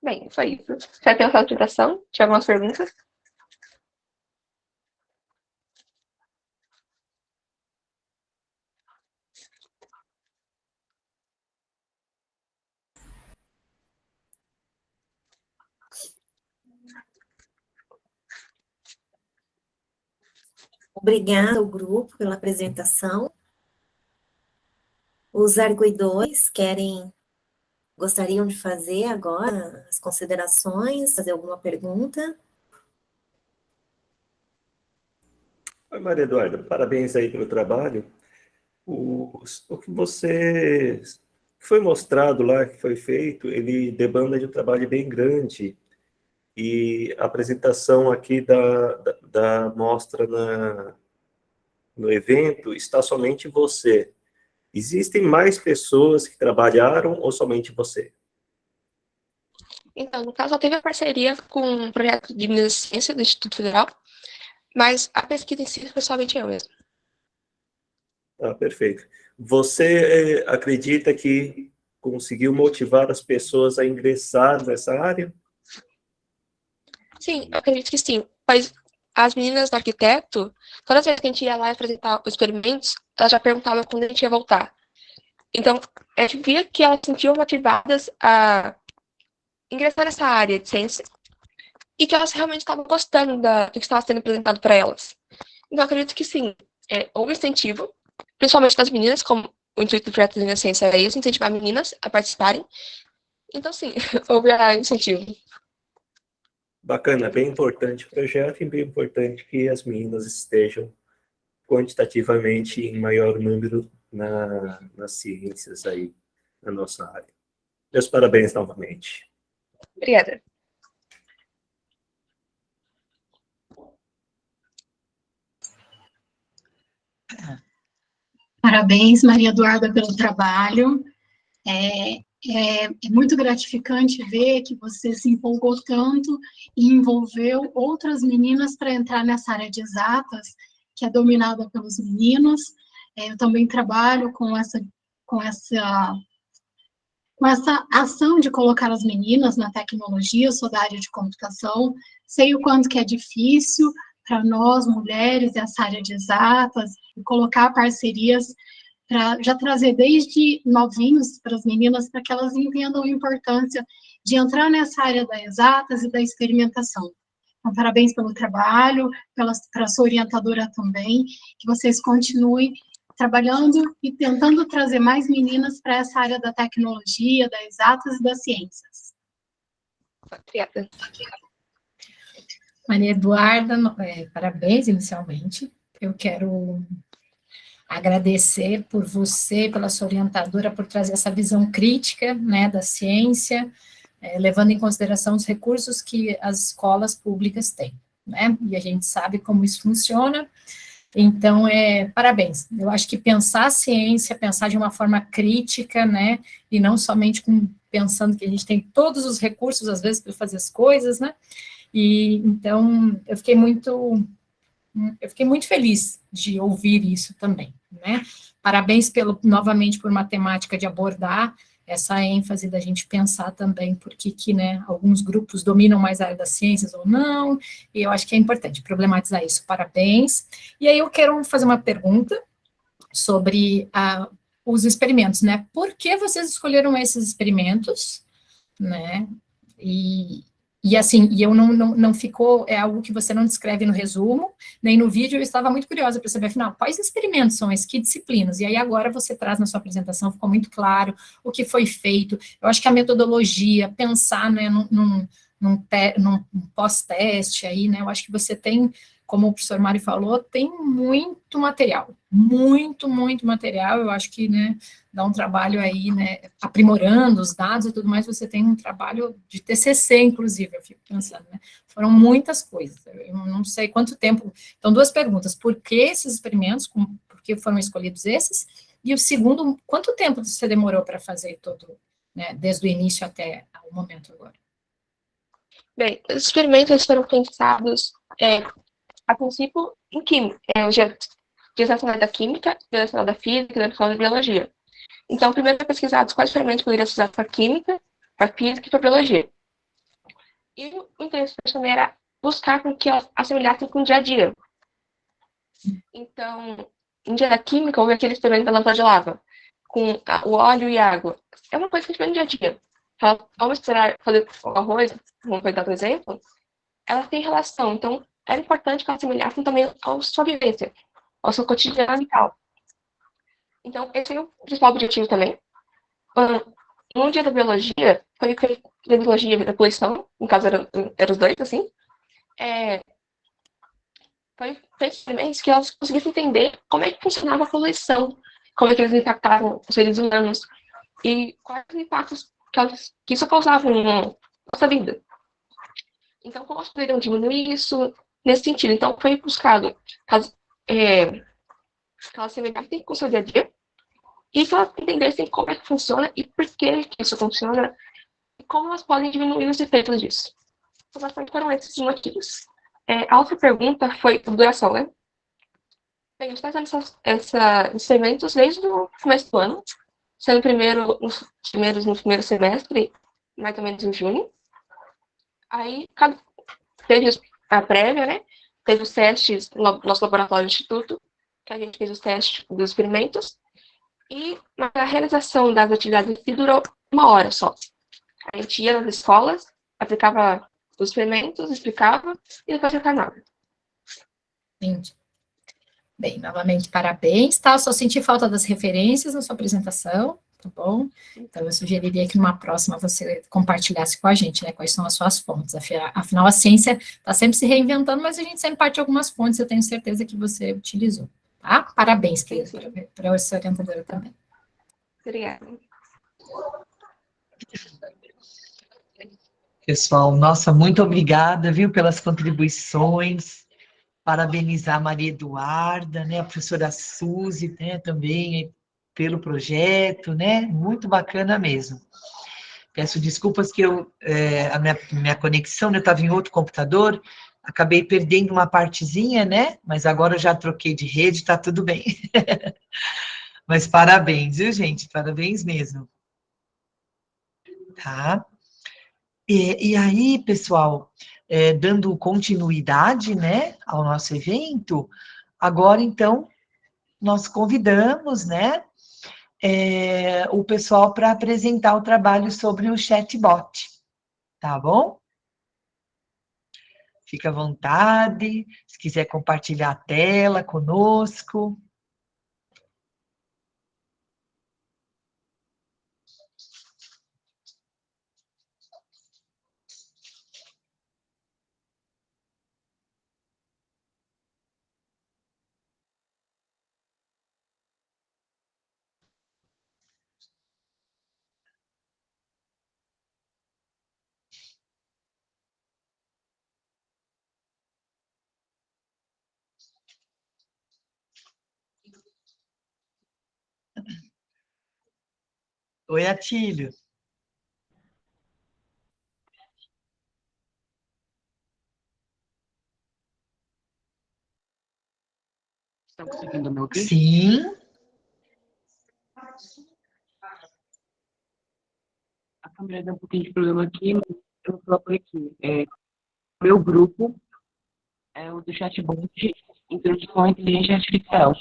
Bem, foi isso. Já tem a sua apresentação? Tinha algumas perguntas? Obrigada ao grupo pela apresentação. Os arguidores gostariam de fazer agora as considerações, fazer alguma pergunta? Oi, Maria Eduarda, parabéns aí pelo trabalho. O que foi mostrado lá, que foi feito, ele demanda de um trabalho bem grande. E a apresentação aqui da mostra no evento está somente você. Existem mais pessoas que trabalharam ou somente você? Então, no caso, ela teve a parceria com um projeto de Minas Ciência do Instituto Federal, mas a pesquisa em si foi somente eu mesmo. Ah, perfeito. Você acredita que conseguiu motivar as pessoas a ingressar nessa área? Sim, eu acredito que sim. Pois as meninas do arquiteto, todas as vezes que a gente ia lá apresentar os experimentos, elas já perguntavam quando a gente ia voltar. Então, a gente via que elas se sentiam motivadas a ingressar nessa área de ciência e que elas realmente estavam gostando do que estava sendo apresentado para elas. Então, eu acredito que sim, houve incentivo, principalmente das meninas, como o intuito do projeto da ciência é esse, incentivar meninas a participarem. Então, sim, houve incentivo. Bacana, bem importante o projeto e bem importante que as meninas estejam quantitativamente em maior número nas ciências aí, na nossa área. Meus parabéns novamente. Obrigada. Parabéns, Maria Eduarda, pelo trabalho. É muito gratificante ver que você se empolgou tanto e envolveu outras meninas para entrar nessa área de exatas, que é dominada pelos meninos. Eu também trabalho com essa ação de colocar as meninas na tecnologia. Eu sou da área de computação, sei o quanto que é difícil para nós, mulheres, essa área de exatas, e colocar parcerias para já trazer desde novinhos para as meninas, para que elas entendam a importância de entrar nessa área das exatas e da experimentação. Então, parabéns pelo trabalho, para a sua orientadora também, que vocês continuem trabalhando e tentando trazer mais meninas para essa área da tecnologia, das exatas e das ciências. Obrigada. Maria Eduarda, parabéns inicialmente. Eu quero agradecer por você, pela sua orientadora, por trazer essa visão crítica, né, da ciência, levando em consideração os recursos que as escolas públicas têm, né, e a gente sabe como isso funciona. Então, parabéns. Eu acho que pensar a ciência, pensar de uma forma crítica, né, e não somente pensando que a gente tem todos os recursos, às vezes, para fazer as coisas, né, e então eu fiquei muito feliz de ouvir isso também, né? Parabéns novamente por matemática de abordar essa ênfase da gente pensar também porque né, alguns grupos dominam mais a área das ciências ou não, e eu acho que é importante problematizar isso. Parabéns. E aí eu quero fazer uma pergunta sobre os experimentos, né? Por que vocês escolheram esses experimentos, né? E assim, eu não ficou, é algo que você não descreve no resumo, nem no vídeo. Eu estava muito curiosa para saber, afinal, quais experimentos são esses, que disciplinas? E aí agora você traz na sua apresentação, ficou muito claro o que foi feito. Eu acho que a metodologia, pensar, né, num pós-teste aí, né, eu acho que você tem, como o professor Mário falou, tem muito material, muito, muito material. Eu acho que, né, dá um trabalho aí, né, aprimorando os dados e tudo mais, você tem um trabalho de TCC, inclusive, eu fico pensando, né? Foram muitas coisas, eu não sei quanto tempo. Então, duas perguntas: por que esses experimentos, por que foram escolhidos esses? E o segundo, quanto tempo você demorou para fazer todo, né, desde o início até o momento agora? Bem, os experimentos foram pensados, a princípio, em química. Dia Nacional da Química, Dia Nacional da Física, Dia Nacional da Biologia. Então, primeiro foi pesquisado quais experimentos poderiam ser usados para química, para física e para biologia. E o interessante também era buscar com que elas assemelhassem com o dia a dia. Então, em dia da química, houve aquele experimento da lâmpada de lava, com o óleo e a água. É uma coisa que a gente vê no dia a dia. Ao misturar, fazer o arroz, como foi dado o exemplo, elas têm relação. Então, era importante que elas assemelhassem também à sua vivência, ao seu cotidiano e tal. Então, esse foi o principal objetivo também. No dia da biologia, foi da biologia e da poluição, no caso eram os dois, assim, foi experimentos que elas conseguissem entender como é que funcionava a poluição, como é que eles impactavam os seres humanos e quais os impactos que isso causava na nossa vida. Então, como elas poderiam diminuir isso nesse sentido? Então, foi buscado que elas semelhassem com o seu dia a dia e que elas entendessem como é que funciona e por que isso funciona e como elas podem diminuir os efeitos disso. Então, basicamente foram esses os motivos. A outra pergunta foi a duração, né? Bem, a gente está fazendo esses experimentos desde o começo do ano, sendo no primeiro semestre, mais ou menos em junho. Aí, teve a prévia, né? Teve os testes no nosso laboratório do Instituto, que a gente fez os testes dos experimentos, e a realização das atividades durou 1 hora só. A gente ia nas escolas, aplicava os experimentos, explicava e depois retornava. Entendi. Bem, novamente, parabéns, tá? Eu só senti falta das referências na sua apresentação, tá bom? Então, eu sugeriria que numa próxima você compartilhasse com a gente, né, quais são as suas fontes. Afinal, a ciência está sempre se reinventando, mas a gente sempre parte de algumas fontes, eu tenho certeza que você utilizou, tá? Parabéns, querida, para essa orientadora também. Obrigada. Pessoal, nossa, muito obrigada, viu, pelas contribuições. Parabenizar a Maria Eduarda, né, a professora Suzy, né, também pelo projeto, né, muito bacana mesmo. Peço desculpas que a minha conexão, né, eu estava em outro computador, acabei perdendo uma partezinha, né, mas agora eu já troquei de rede, está tudo bem. Mas parabéns, viu, gente? Parabéns mesmo. Tá? E aí, pessoal, dando continuidade, né, ao nosso evento, agora, então, nós convidamos, né, o pessoal para apresentar o trabalho sobre o chatbot, tá bom? Fica à vontade, se quiser compartilhar a tela conosco. Oi, Atílio. Está conseguindo me ouvir? Sim. A câmera deu um pouquinho de problema aqui, mas eu vou falar por aqui. Meu grupo é o do chatbot Introdução à Inteligência Artificial.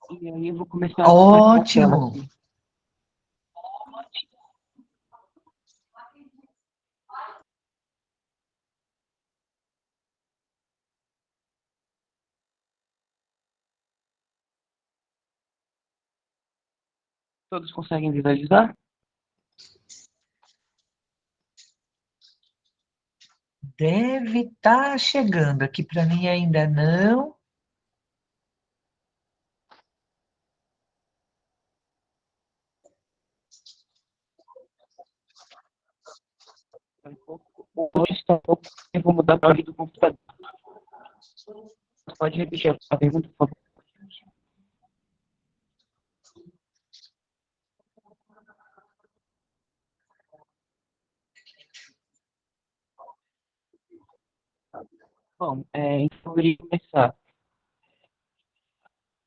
E aí eu vou começar a compartilhar a tela Ótimo. aqui. Todos conseguem visualizar? deve estar chegando. Aqui para mim ainda não. Hoje está um pouco, eu vou mudar para do computador. Pode repetir a pergunta, por favor? Bom, então eu iria começar.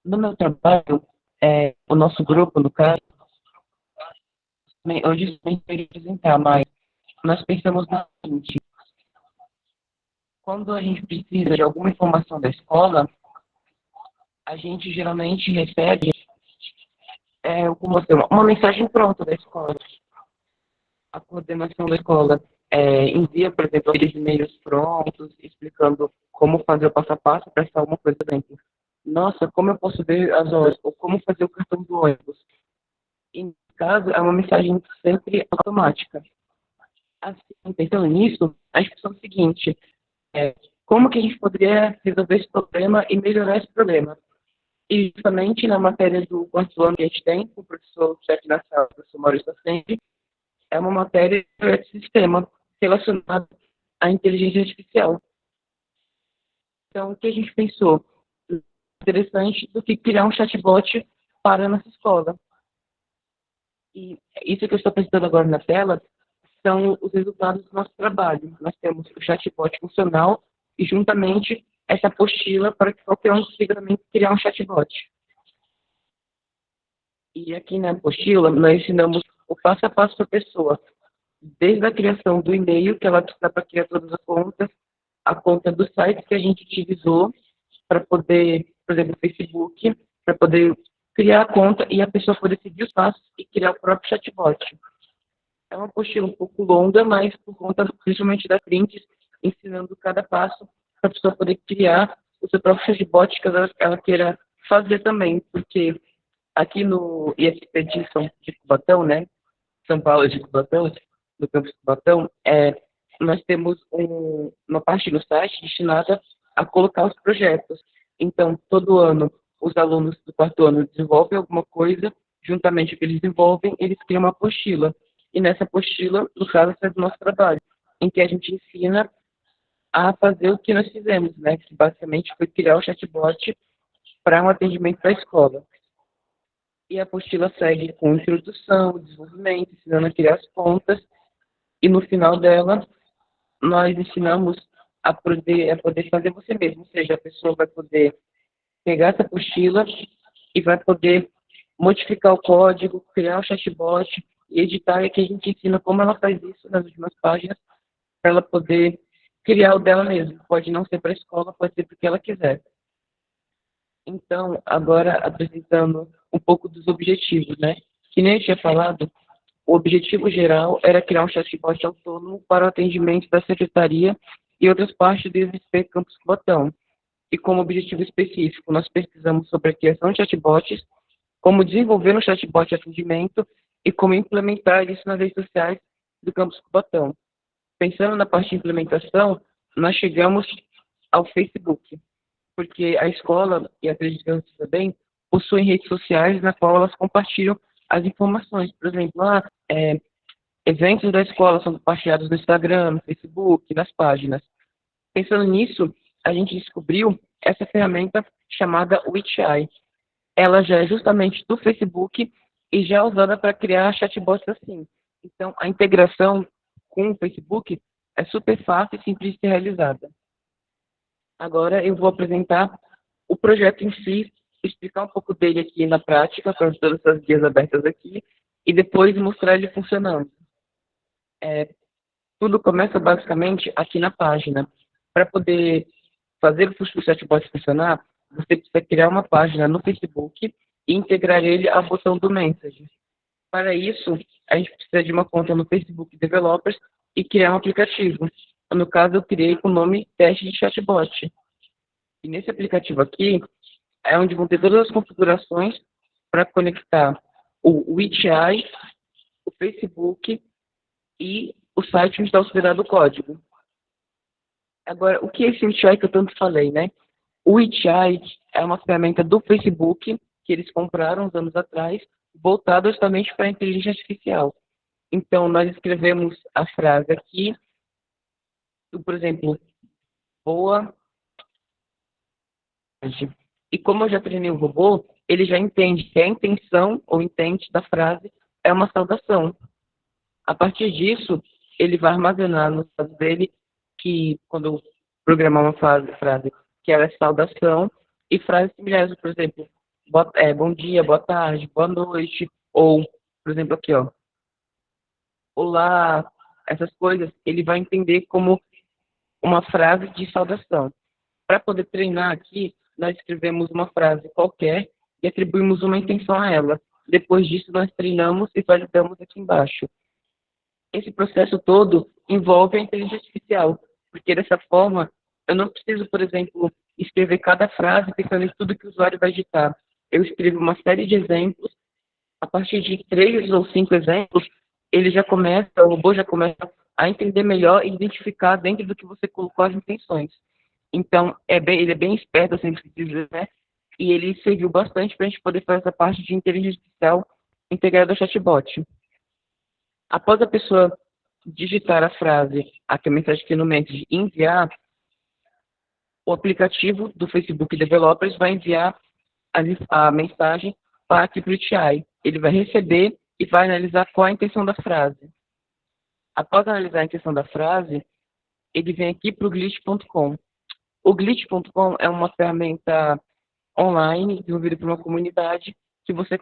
No meu trabalho, o nosso grupo, no caso, hoje eu iria apresentar, mas nós pensamos no seguinte: quando a gente precisa de alguma informação da escola, a gente geralmente recebe uma mensagem pronta da escola. A coordenação da escola envia, por exemplo, aqueles e-mails prontos, explicando como fazer o passo a passo para estar alguma coisa dentro. Nossa, como eu posso ver as horas? Ou como fazer o cartão do ônibus? Em caso, é uma mensagem sempre automática. Assim, pensando nisso, a gente pensou o seguinte: como que a gente poderia resolver esse problema e melhorar esse problema? E justamente na matéria do quarto ano que a gente tem, o professor chefe na sala, o professor Maurício Assende, é uma matéria de sistema relacionada à inteligência artificial. Então, o que a gente pensou? Interessante do que criar um chatbot para a nossa escola. E isso que eu estou apresentando agora na tela são os resultados do nosso trabalho. Nós temos o chatbot funcional e, juntamente, essa apostila para que qualquer um consiga também criar um chatbot. E aqui na apostila, nós ensinamos o passo a passo para a pessoa, desde a criação do e-mail, que ela precisa para criar todas as contas, a conta do site que a gente utilizou para poder, por exemplo, o Facebook, para poder criar a conta e a pessoa poder seguir os passos e criar o próprio chatbot. É uma apostila um pouco longa, mas por conta principalmente da print, ensinando cada passo para a pessoa poder criar o seu próprio chatbot que ela queira fazer também, porque aqui no IFP de Cubatão, né, São Paulo de Cubatão, no campus de Cubatão, nós temos uma parte do site destinada a colocar os projetos. Então, todo ano, os alunos do quarto ano desenvolvem alguma coisa, juntamente com o que eles desenvolvem, eles criam uma apostila. E nessa apostila, no caso, é do nosso trabalho, em que a gente ensina a fazer o que nós fizemos, né? Que basicamente foi criar o chatbot para um atendimento da escola. E a apostila segue com introdução, desenvolvimento, ensinando a criar as contas, e no final dela, nós ensinamos a poder fazer você mesmo, ou seja, a pessoa vai poder pegar essa apostila e vai poder modificar o código, criar o chatbot e editar, e aqui a gente ensina como ela faz isso nas últimas páginas, para ela poder criar o dela mesma. Pode não ser para a escola, pode ser para o que ela quiser. Então, agora apresentando um pouco dos objetivos, né? Que nem eu tinha falado, o objetivo geral era criar um chatbot autônomo para o atendimento da secretaria e outras partes do IFP Campus Cubatão. E como objetivo específico, nós pesquisamos sobre a criação de chatbots, como desenvolver um chatbot de atendimento e como implementar isso nas redes sociais do Campus Cubatão. Pensando na parte de implementação, nós chegamos ao Facebook, porque a escola, e acredito que vocês também, possuem redes sociais na qual elas compartilham as informações. Por exemplo, eventos da escola são compartilhados no Instagram, no Facebook, nas páginas. Pensando nisso, a gente descobriu essa ferramenta chamada WitchEye. Ela já é justamente do Facebook e já é usada para criar chatbots assim. Então, a integração com o Facebook é super fácil e simples de ser realizada. Agora eu vou apresentar o projeto em si, explicar um pouco dele aqui na prática, com todas essas guias abertas aqui, e depois mostrar ele funcionando. Tudo começa basicamente aqui na página. Para poder fazer o chatbot funcionar, você precisa criar uma página no Facebook e integrar ele ao botão do Message. Para isso, a gente precisa de uma conta no Facebook Developers e criar um aplicativo. No caso, eu criei com o nome Teste de Chatbot. E nesse aplicativo aqui, é onde vão ter todas as configurações para conectar o WitchEye, o Facebook e o site onde está hospedado o código. Agora, o que é esse WeChat que eu tanto falei, né? O WeChat é uma ferramenta do Facebook que eles compraram uns anos atrás, voltada justamente para a inteligência artificial. Então, nós escrevemos a frase aqui, por exemplo, boa tarde. E como eu já treinei o robô, ele já entende que a intenção ou intente da frase é uma saudação. A partir disso, ele vai armazenar no estado dele que, quando eu programar uma frase que ela é saudação, e frases similares, por exemplo, bom dia, boa tarde, boa noite, ou, por exemplo, aqui, ó, olá, essas coisas, ele vai entender como uma frase de saudação. Para poder treinar aqui, nós escrevemos uma frase qualquer e atribuímos uma intenção a ela. Depois disso, nós treinamos e validamos aqui embaixo. Esse processo todo envolve a inteligência artificial, porque dessa forma, eu não preciso, por exemplo, escrever cada frase pensando em tudo que o usuário vai digitar. Eu escrevo uma série de exemplos, a partir de 3 ou 5 exemplos, o robô já começa a entender melhor e identificar dentro do que você colocou as intenções. Então, ele é bem esperto, assim, se dizer, né? E ele serviu bastante para a gente poder fazer essa parte de inteligência artificial integrada ao chatbot. Após a pessoa digitar a frase, aqui a mensagem aqui no message, enviar, o aplicativo do Facebook Developers vai enviar a mensagem para aqui para o TI. Ele vai receber e vai analisar qual a intenção da frase. Após analisar a intenção da frase, ele vem aqui para o glitch.com. O glitch.com é uma ferramenta online desenvolvida por uma comunidade que você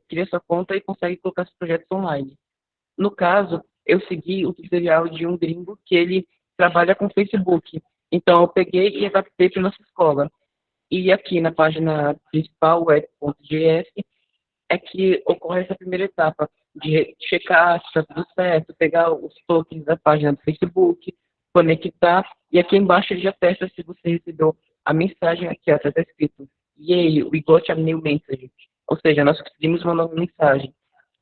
cria sua conta e consegue colocar seus projetos online. No caso, eu segui o tutorial de um gringo que ele trabalha com Facebook. Então, eu peguei e adaptei para nossa escola. E aqui na página principal, web.js, é que ocorre essa primeira etapa de checar se está tudo certo, pegar os tokens da página do Facebook, conectar, e aqui embaixo ele já testa se você recebeu a mensagem aqui, está escrito "Yay, we got a new message", ou seja, nós recebemos uma nova mensagem.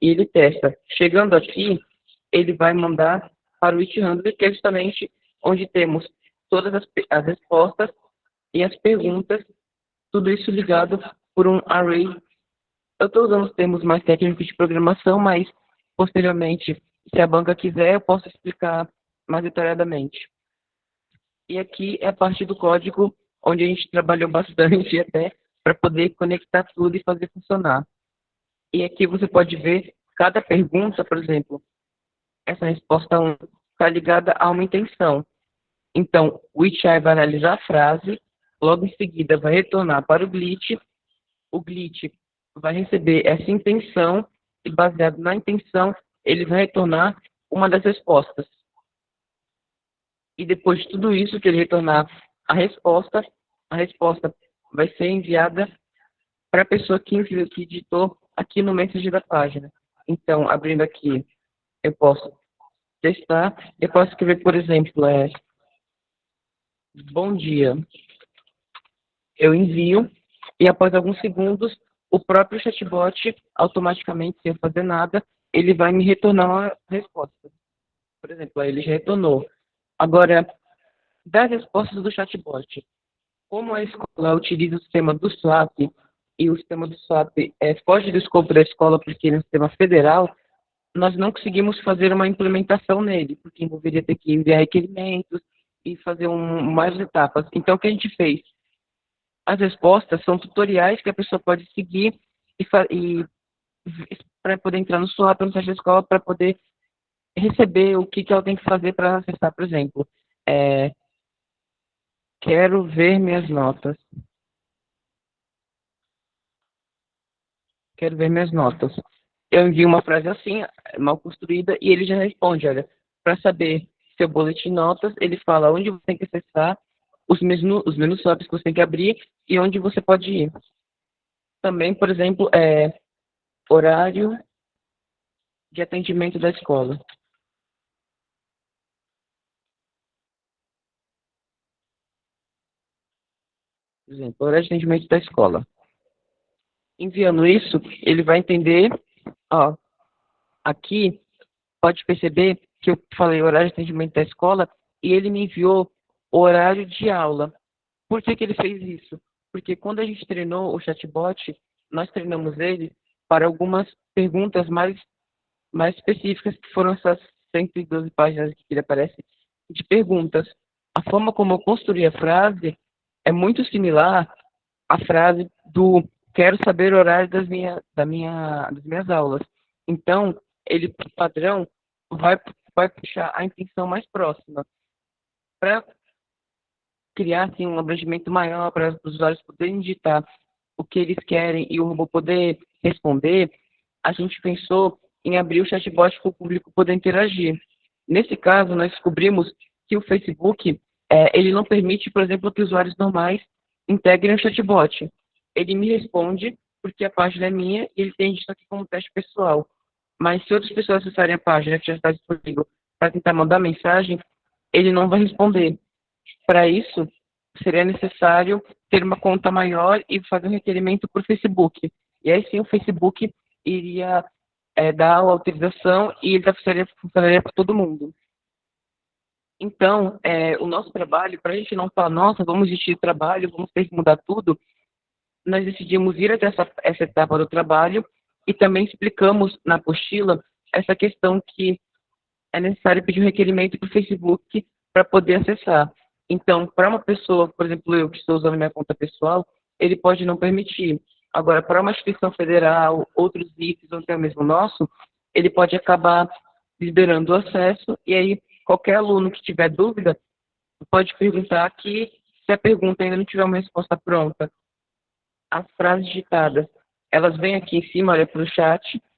E ele testa. Chegando aqui, ele vai mandar para o WeChat, que é justamente onde temos todas as respostas e as perguntas, tudo isso ligado por um array. Eu estou usando os termos mais técnicos de programação, mas posteriormente, se a banca quiser, eu posso explicar mais detalhadamente. E aqui é a parte do código onde a gente trabalhou bastante até para poder conectar tudo e fazer funcionar. E aqui você pode ver cada pergunta, por exemplo, essa resposta 1 está ligada a uma intenção. Então, o WeChat vai analisar a frase, logo em seguida vai retornar para o glitch vai receber essa intenção e, baseado na intenção, ele vai retornar uma das respostas. E depois de tudo isso, que ele retornar a resposta vai ser enviada para a pessoa que digitou aqui no message da página. Então, abrindo aqui, eu posso testar, eu posso escrever, por exemplo, bom dia. Eu envio, e após alguns segundos, o próprio chatbot, automaticamente, sem eu fazer nada, ele vai me retornar uma resposta. Por exemplo, aí ele já retornou. Agora, das respostas do chatbot, como a escola utiliza o sistema do SWAP, e o sistema do SWAP foge do escopo da escola porque ele é um sistema federal, nós não conseguimos fazer uma implementação nele, porque envolveria ter que enviar requerimentos e fazer mais etapas. Então, o que a gente fez? As respostas são tutoriais que a pessoa pode seguir para poder entrar no SWAP, no site da escola, para poder receber o que ela tem que fazer para acessar, por exemplo. Quero ver minhas notas. Quero ver minhas notas. Eu envio uma frase assim, mal construída, e ele já responde, olha, para saber seu boletim de notas, ele fala onde você tem que acessar, os menus SWAPs que você tem que abrir e onde você pode ir. Também, por exemplo, horário de atendimento da escola. Por exemplo, horário de atendimento da escola. Enviando isso, ele vai entender, ó, aqui, pode perceber que eu falei horário de atendimento da escola, e ele me enviou horário de aula. Por que que ele fez isso? Porque quando a gente treinou o chatbot, nós treinamos ele para algumas perguntas mais específicas, que foram essas 112 páginas que ele aparece, de perguntas. A forma como eu construí a frase é muito similar à frase do quero saber o horário das minhas aulas. Então, ele, por padrão, vai puxar a intenção mais próxima. Para criar assim, um abrangimento maior para os usuários poderem digitar o que eles querem e o robô poder responder, a gente pensou em abrir o chatbot para o público poder interagir. Nesse caso, nós descobrimos que o Facebook ele não permite, por exemplo, que usuários normais integrem o chatbot. Ele me responde porque a página é minha e ele tem isso aqui como teste pessoal. Mas se outras pessoas acessarem a página que já está disponível para tentar mandar mensagem, ele não vai responder. Para isso, seria necessário ter uma conta maior e fazer um requerimento para o Facebook. E aí sim o Facebook iria dar a autorização e ele funcionaria para todo mundo. Então, o nosso trabalho, para a gente não falar, nossa, vamos desistir do trabalho, vamos ter que mudar tudo, nós decidimos ir até essa etapa do trabalho e também explicamos na apostila essa questão que é necessário pedir um requerimento para o Facebook para poder acessar. Então, para uma pessoa, por exemplo, eu que estou usando minha conta pessoal, ele pode não permitir. Agora, para uma instituição federal, outros IFs, ou até mesmo nosso, ele pode acabar liberando o acesso, e aí qualquer aluno que tiver dúvida pode perguntar aqui, se a pergunta ainda não tiver uma resposta pronta. As frases digitadas, elas vêm aqui em cima, olha para o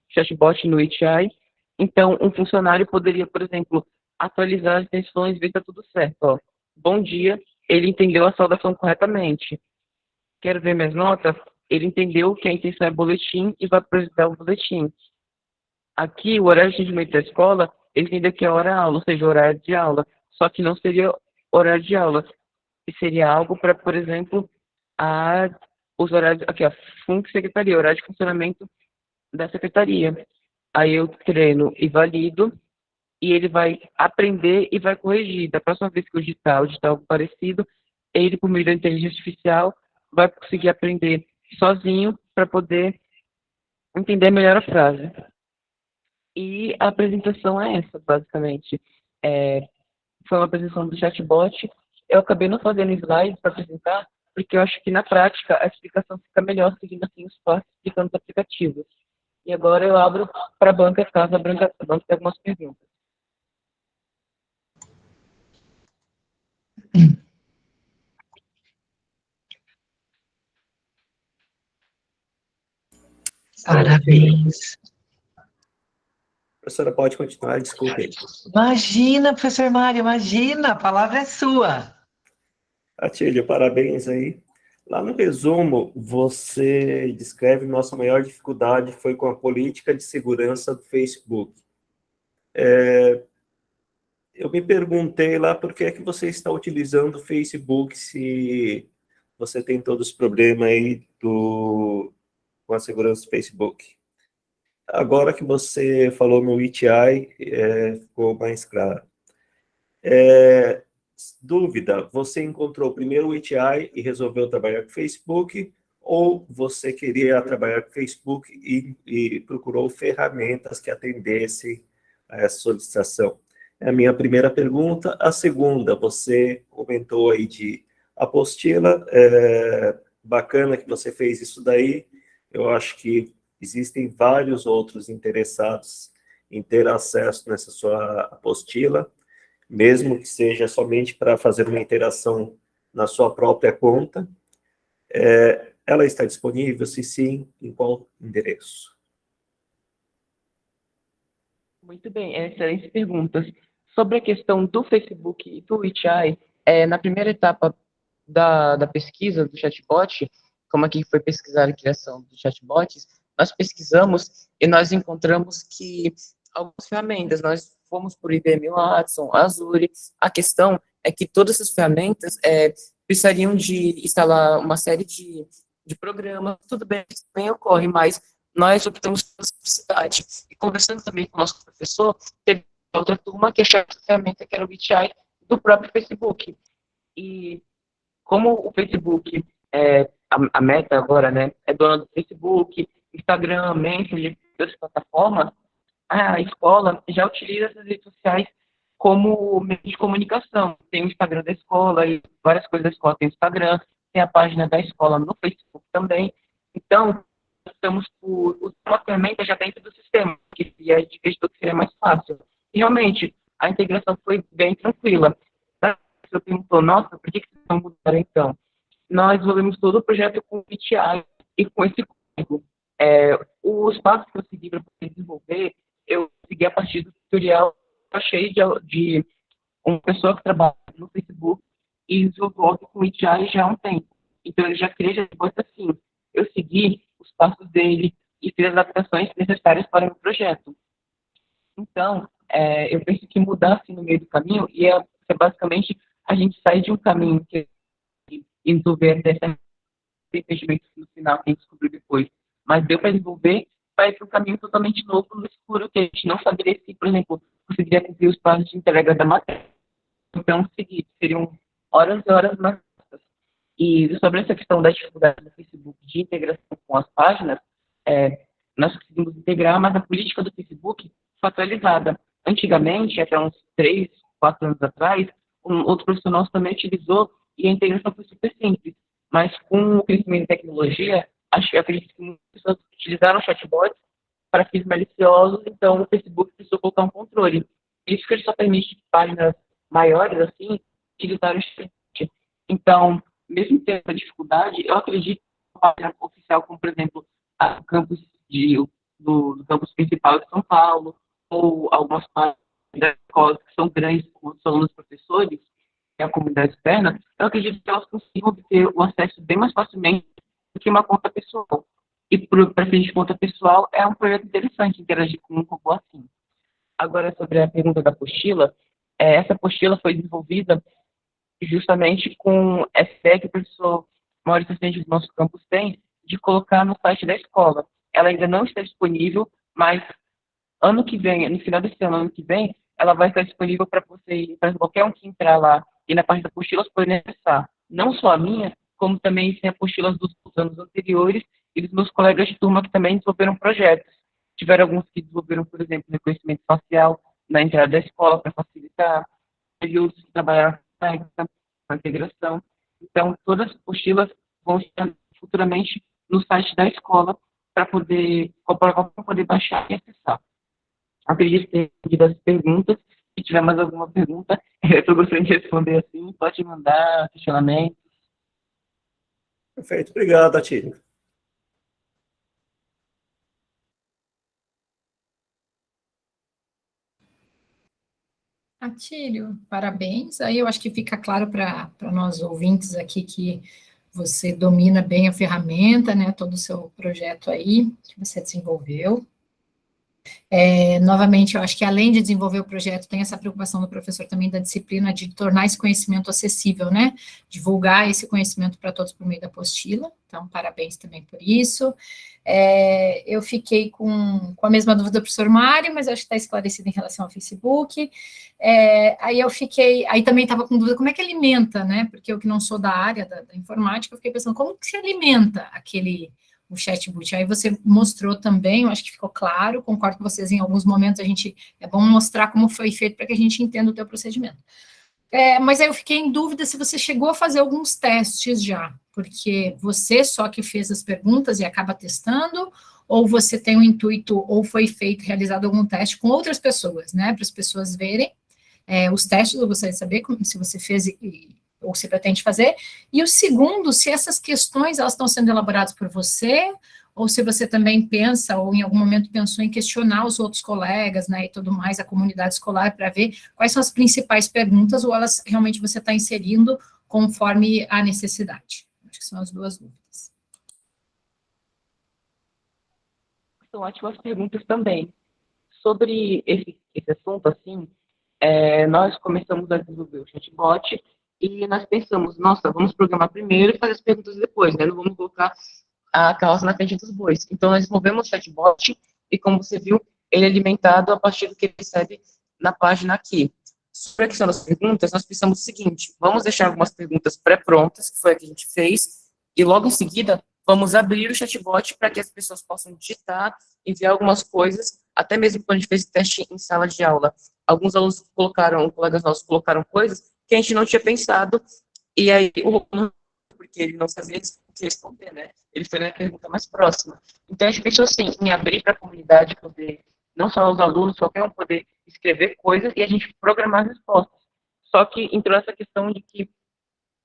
chatbot no HI. Então, um funcionário poderia, por exemplo, atualizar as intenções, ver se está tudo certo. Ó, bom dia, ele entendeu a saudação corretamente. Quero ver minhas notas? Ele entendeu que a intenção é boletim e vai apresentar o boletim. Aqui, o horário de atendimento da escola, ele entendeu que é hora-aula, ou seja, horário de aula. Só que não seria horário de aula. E seria algo para, por exemplo, os horários, aqui, ó, secretaria, horário de funcionamento da secretaria. Aí eu treino e valido, e ele vai aprender e vai corrigir. Da próxima vez que eu digitar algo parecido, ele, por meio da inteligência artificial, vai conseguir aprender sozinho para poder entender melhor a frase. E a apresentação é essa, basicamente. Foi uma apresentação do chatbot. Eu acabei não fazendo slides para apresentar, porque eu acho que, na prática, a explicação fica melhor seguindo assim os passos, explicando os aplicativos. E agora eu abro para a banca, caso a banca tenha algumas perguntas. Parabéns. Professora, pode continuar, desculpe. Imagina, professor Mário, imagina, a palavra é sua. Atílio, parabéns aí. Lá no resumo, você descreve nossa maior dificuldade foi com a política de segurança do Facebook. Eu me perguntei lá por que é que você está utilizando o Facebook se você tem todos os problemas aí com a segurança do Facebook. Agora que você falou no HI, ficou mais claro. Dúvida, você encontrou primeiro o HI e resolveu trabalhar com o Facebook, ou você queria trabalhar com o Facebook e procurou ferramentas que atendessem a essa solicitação? É a minha primeira pergunta. A segunda, você comentou aí de apostila, bacana que você fez isso daí. Eu acho que existem vários outros interessados em ter acesso nessa sua apostila, mesmo que seja somente para fazer uma interação na sua própria conta. Ela está disponível? Se sim, em qual endereço? Muito bem, excelentes perguntas. Sobre a questão do Facebook e do HI, na primeira etapa da pesquisa do chatbot, como aqui foi pesquisar a criação dos chatbots, nós pesquisamos e nós encontramos que algumas ferramentas, nós fomos por IBM Watson, Azure. A questão é que todas essas ferramentas precisariam de instalar uma série de programas. Tudo bem, isso também ocorre, mas nós optamos pela simplicidade. E conversando também com o nosso professor, teve outra turma que achava essa ferramenta que era o HI do próprio Facebook. E como o Facebook, a Meta agora, né, é dona do Facebook, Instagram, Messenger, outras plataformas, a escola já utiliza essas redes sociais como meio de comunicação. Tem o Instagram da escola e várias coisas da escola tem o Instagram, tem a página da escola no Facebook também. Então, estamos por usar uma ferramenta já dentro do sistema, que a gente acreditou que seria mais fácil. E, realmente, a integração foi bem tranquila. Você perguntou, nossa, por que vocês não mudaram então? Nós desenvolvemos todo o projeto com o VTI e com esse código. Os passos que eu segui para poder desenvolver, eu segui a partir do tutorial que eu achei de uma pessoa que trabalha no Facebook e desenvolveu com o VTI já há um tempo. Então, ele já queria depois assim. Eu segui os passos dele e fiz as adaptações necessárias para o meu projeto. Então, eu penso que mudar assim no meio do caminho e é basicamente a gente sair de um caminho que desenvolver até investimento no final, quem descobriu depois, mas deu para desenvolver, vai para um caminho totalmente novo no escuro, que a gente não saberia se, por exemplo, conseguiria cumprir os prazos de entrega da matéria. Então, seriam horas e horas mais. E sobre essa questão da dificuldade do Facebook de integração com as páginas, nós conseguimos integrar, mas a política do Facebook foi atualizada. Antigamente, até uns 3, 4 anos atrás, outro profissional também utilizou e a integração foi super simples. Mas com o crescimento da tecnologia, acredito que muitas pessoas utilizaram chatbots para fins maliciosos, então o Facebook precisou colocar um controle. Isso que ele só permite que páginas maiores, assim, utilizarem o chat. Então, mesmo tendo essa dificuldade, eu acredito que a página oficial, como por exemplo, o campus do campus principal de São Paulo, ou algumas páginas das escolas que são grandes, com os alunos e professores, e a comunidade externa, eu acredito que elas consigam obter o acesso bem mais facilmente do que uma conta pessoal. E para fins de conta pessoal, é um projeto interessante interagir com um robô assim. Agora, sobre a pergunta da apostila, essa apostila foi desenvolvida justamente com essa ideia que o professor Maurício Ascende do nosso campus tem, de colocar no site da escola. Ela ainda não está disponível, mas ano que vem, no final desse ano que vem, ela vai estar disponível para qualquer um que entrar lá e na parte da apostilas poder acessar. Não só a minha, como também tem apostilas dos anos anteriores e dos meus colegas de turma que também desenvolveram projetos. Tiveram alguns que desenvolveram, por exemplo, reconhecimento facial na entrada da escola para facilitar, teve outros que trabalharam com a integração. Então, todas as apostilas vão estar futuramente no site da escola para poder baixar e acessar. Acredito ter respondido as perguntas. Se tiver mais alguma pergunta, eu estou gostando de responder assim, pode mandar questionamento. Perfeito, obrigado, Atílio. Atílio, parabéns. Aí eu acho que fica claro para nós ouvintes aqui que você domina bem a ferramenta, né, todo o seu projeto aí, que você desenvolveu. Novamente, eu acho que além de desenvolver o projeto, tem essa preocupação do professor também da disciplina de tornar esse conhecimento acessível, né? Divulgar esse conhecimento para todos por meio da apostila. Então, parabéns também por isso. Eu fiquei com a mesma dúvida do professor Mário, mas acho que está esclarecido em relação ao Facebook. Aí também estava com dúvida como é que alimenta, né? Porque eu que não sou da área da informática, eu fiquei pensando como que se alimenta o chatbot. Aí você mostrou também, eu acho que ficou claro, concordo com vocês, em alguns momentos é bom mostrar como foi feito para que a gente entenda o teu procedimento. Mas aí eu fiquei em dúvida se você chegou a fazer alguns testes já, porque você só que fez as perguntas e acaba testando, ou você tem um intuito, ou foi realizado algum teste com outras pessoas, né, para as pessoas verem os testes. Eu gostaria de saber se você fez ou se pretende fazer, e o segundo, se essas questões elas estão sendo elaboradas por você, ou se você também pensa, ou em algum momento pensou em questionar os outros colegas, né, e tudo mais, a comunidade escolar, para ver quais são as principais perguntas, ou elas realmente você está inserindo conforme a necessidade. Acho que são as duas dúvidas. São ótimas perguntas também. Sobre esse assunto, assim, nós começamos a desenvolver o chatbot, e nós pensamos, nossa, vamos programar primeiro e fazer as perguntas depois, né? Não vamos colocar a carroça na frente dos bois. Então, nós desenvolvemos o chatbot e, como você viu, ele é alimentado a partir do que ele recebe na página aqui. Sobre a questão das perguntas, nós pensamos o seguinte: vamos deixar algumas perguntas pré-prontas, que foi a que a gente fez, e logo em seguida vamos abrir o chatbot para que as pessoas possam digitar, enviar algumas coisas, até mesmo quando a gente fez teste em sala de aula. Alguns alunos colocaram, colegas nossos colocaram coisas que a gente não tinha pensado, e aí porque ele não sabia responder, né? Ele foi na pergunta mais próxima. Então, a gente pensou assim, em abrir para a comunidade poder, não só os alunos, qualquer um poder escrever coisas e a gente programar as respostas. Só que entrou essa questão de que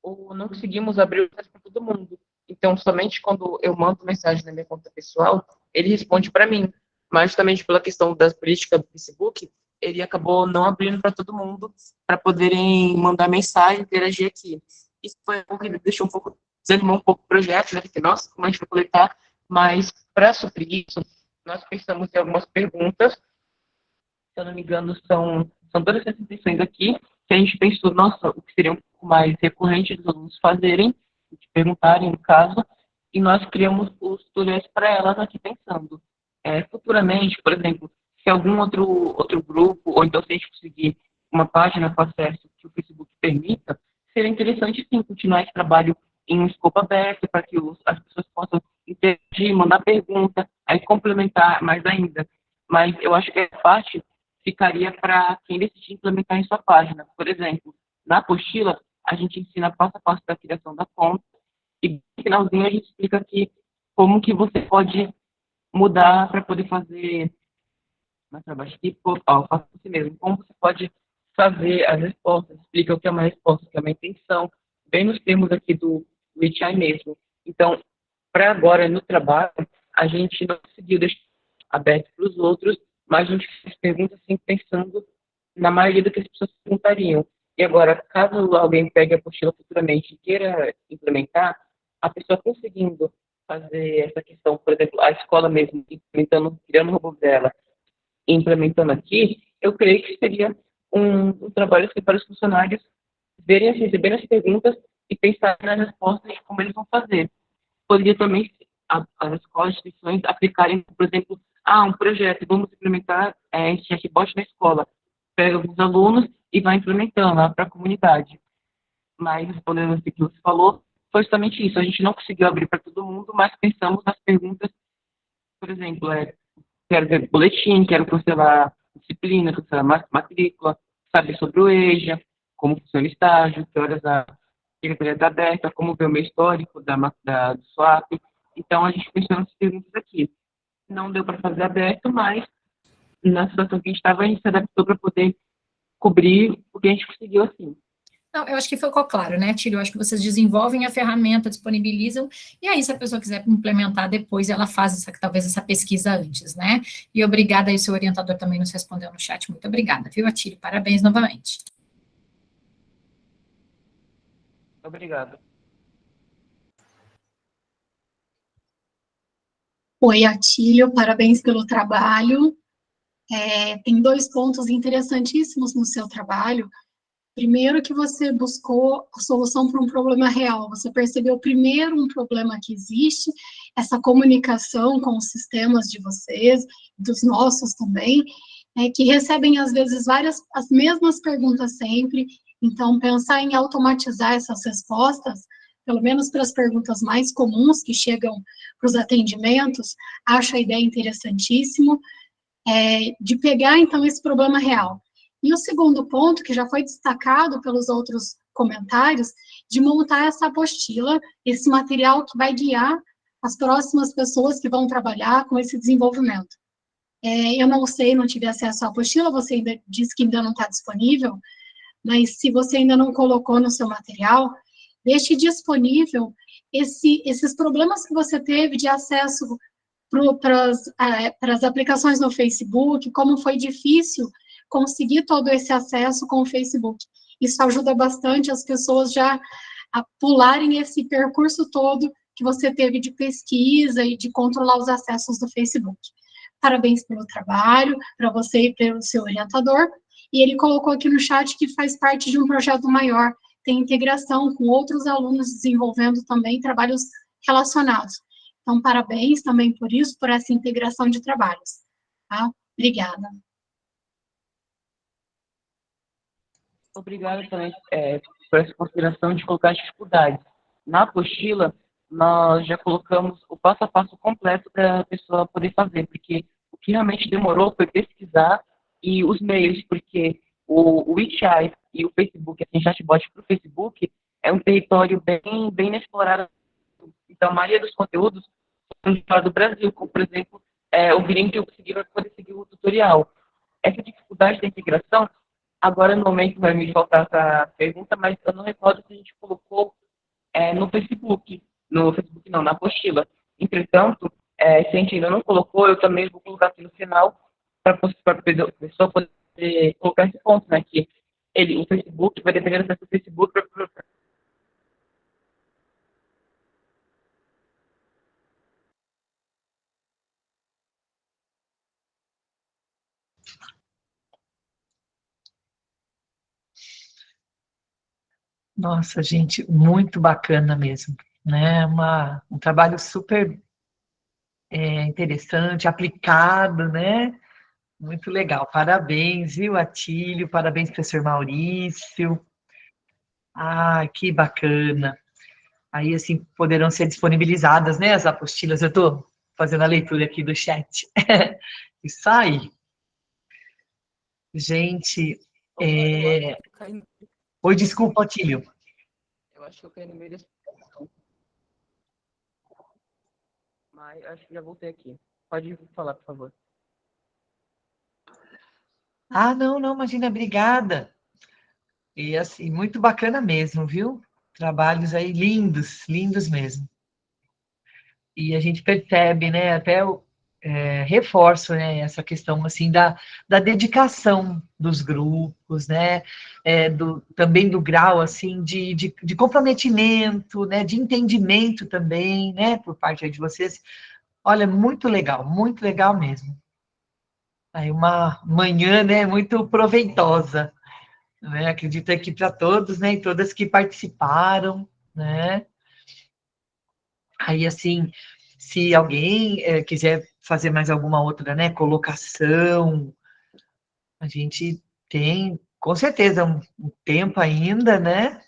não conseguimos abrir para todo mundo. Então, somente quando eu mando mensagem na minha conta pessoal, ele responde para mim. Mas, justamente pela questão das políticas do Facebook, ele acabou não abrindo para todo mundo, para poderem mandar mensagem, interagir aqui. Isso foi um pouco, deixou um pouco, desanimou um pouco o projeto, né? Porque, nossa, como a gente vai coletar? Mas, para suprir isso, nós pensamos em algumas perguntas, se eu não me engano, são todas essas intenções aqui, que a gente pensou, nossa, o que seria um pouco mais recorrente dos alunos fazerem, de perguntarem, no caso, e nós criamos os tutoriais para elas aqui pensando. Futuramente, por exemplo, se algum outro grupo, ou então se a gente conseguir uma página com acesso que o Facebook permita, seria interessante, sim, continuar esse trabalho em um escopo aberto, para que as pessoas possam interagir, mandar pergunta, aí complementar mais ainda. Mas eu acho que essa parte ficaria para quem decidir implementar em sua página. Por exemplo, na apostila, a gente ensina passo a passo da criação da conta, e no finalzinho a gente explica aqui como que você pode mudar para poder fazer, mais para baixo aqui, faça assim mesmo, como você pode fazer as respostas, explica o que é uma resposta, o que é uma intenção, bem nos termos aqui do HI mesmo. Então, para agora, no trabalho, a gente não conseguiu deixar aberto para os outros, mas a gente fez perguntas assim, pensando na maioria do que as pessoas perguntariam. E agora, caso alguém pegue a apostila futuramente e queira implementar, a pessoa conseguindo fazer essa questão, por exemplo, a escola mesmo, implementando, criando o robô dela, implementando aqui, eu creio que seria um trabalho assim, para os funcionários verem, receberem as perguntas e pensarem nas respostas de como eles vão fazer. Poderia também as escolas, instituições aplicarem, por exemplo, um projeto, vamos implementar esse chatbot na escola. Pega alguns alunos e vai implementando lá para a comunidade. Mas, respondendo o que você falou, foi justamente isso. A gente não conseguiu abrir para todo mundo, mas pensamos nas perguntas, por exemplo, quero ver boletim, quero cancelar disciplina, cancelar matrícula, saber sobre o EJA, como funciona o estágio, que horas a secretaria está aberta, como ver o meu histórico do SWAP. Então, a gente pensou nessas perguntas aqui. Não deu para fazer aberto, mas na situação que a gente estava, a gente se adaptou para poder cobrir o que a gente conseguiu assim. Não, eu acho que ficou claro, né, Tílio? Eu acho que vocês desenvolvem a ferramenta, disponibilizam, e aí, se a pessoa quiser implementar depois, ela faz talvez essa pesquisa antes, né? E obrigada aí, o seu orientador também nos respondeu no chat. Muito obrigada, viu, Atílio? Parabéns novamente. Obrigado. Oi, Atílio, parabéns pelo trabalho. Tem 2 pontos interessantíssimos no seu trabalho. Primeiro, que você buscou a solução para um problema real. Você percebeu primeiro um problema que existe, essa comunicação com os sistemas de vocês, dos nossos também, que recebem, às vezes, as mesmas perguntas sempre. Então, pensar em automatizar essas respostas, pelo menos para as perguntas mais comuns que chegam para os atendimentos, acho a ideia interessantíssimo, de pegar, então, esse problema real. E o segundo ponto, que já foi destacado pelos outros comentários, de montar essa apostila, esse material que vai guiar as próximas pessoas que vão trabalhar com esse desenvolvimento. Eu não sei, não tive acesso à apostila, você ainda disse que ainda não está disponível, mas se você ainda não colocou no seu material, deixe disponível esses problemas que você teve de acesso para as aplicações no Facebook, como foi difícil conseguir todo esse acesso com o Facebook. Isso ajuda bastante as pessoas já a pularem esse percurso todo que você teve de pesquisa e de controlar os acessos do Facebook. Parabéns pelo trabalho, para você e pelo seu orientador. E ele colocou aqui no chat que faz parte de um projeto maior, tem integração com outros alunos desenvolvendo também trabalhos relacionados. Então, parabéns também por isso, por essa integração de trabalhos. Tá? Obrigada. Obrigado também por essa consideração de colocar as dificuldades. Na apostila, nós já colocamos o passo a passo completo para a pessoa poder fazer, porque o que realmente demorou foi pesquisar e os meios, porque o WeChat e o Facebook, assim, chatbot para o Facebook, é um território bem inexplorado. Então, a maioria dos conteúdos são de fora do Brasil, como, por exemplo, o gringo que eu consegui vai poder seguir o tutorial. Essa dificuldade da integração, agora no momento vai me faltar essa pergunta, mas eu não recordo se a gente colocou no Facebook. No Facebook não, na apostila. Entretanto, se a gente ainda não colocou, eu também vou colocar aqui no final para a pessoa poder colocar esse ponto, né? Que o Facebook vai depender do acesso do Facebook para. Nossa, gente, muito bacana mesmo, né? Um trabalho super interessante, aplicado, né? Muito legal. Parabéns, viu, Atílio? Parabéns, professor Maurício. Ah, que bacana. Aí, assim, poderão ser disponibilizadas, né, as apostilas. Eu estou fazendo a leitura aqui do chat. Isso aí. Gente, oi, desculpa, Atílio. Eu acho que eu caí no meio da explicação. Mas acho que já voltei aqui. Pode falar, por favor. Ah, não, imagina, obrigada. E, assim, muito bacana mesmo, viu? Trabalhos aí lindos, lindos mesmo. E a gente percebe, né, até reforço, né, essa questão, assim, da dedicação dos grupos, né, também do grau, assim, de comprometimento, né, de entendimento também, né, por parte aí de vocês. Olha, muito legal mesmo. Aí uma manhã, né, muito proveitosa, né, acredito aqui para todos, né, e todas que participaram, né. Aí, assim, se alguém quiser fazer mais alguma outra, né, colocação, a gente tem, com certeza, um tempo ainda, né?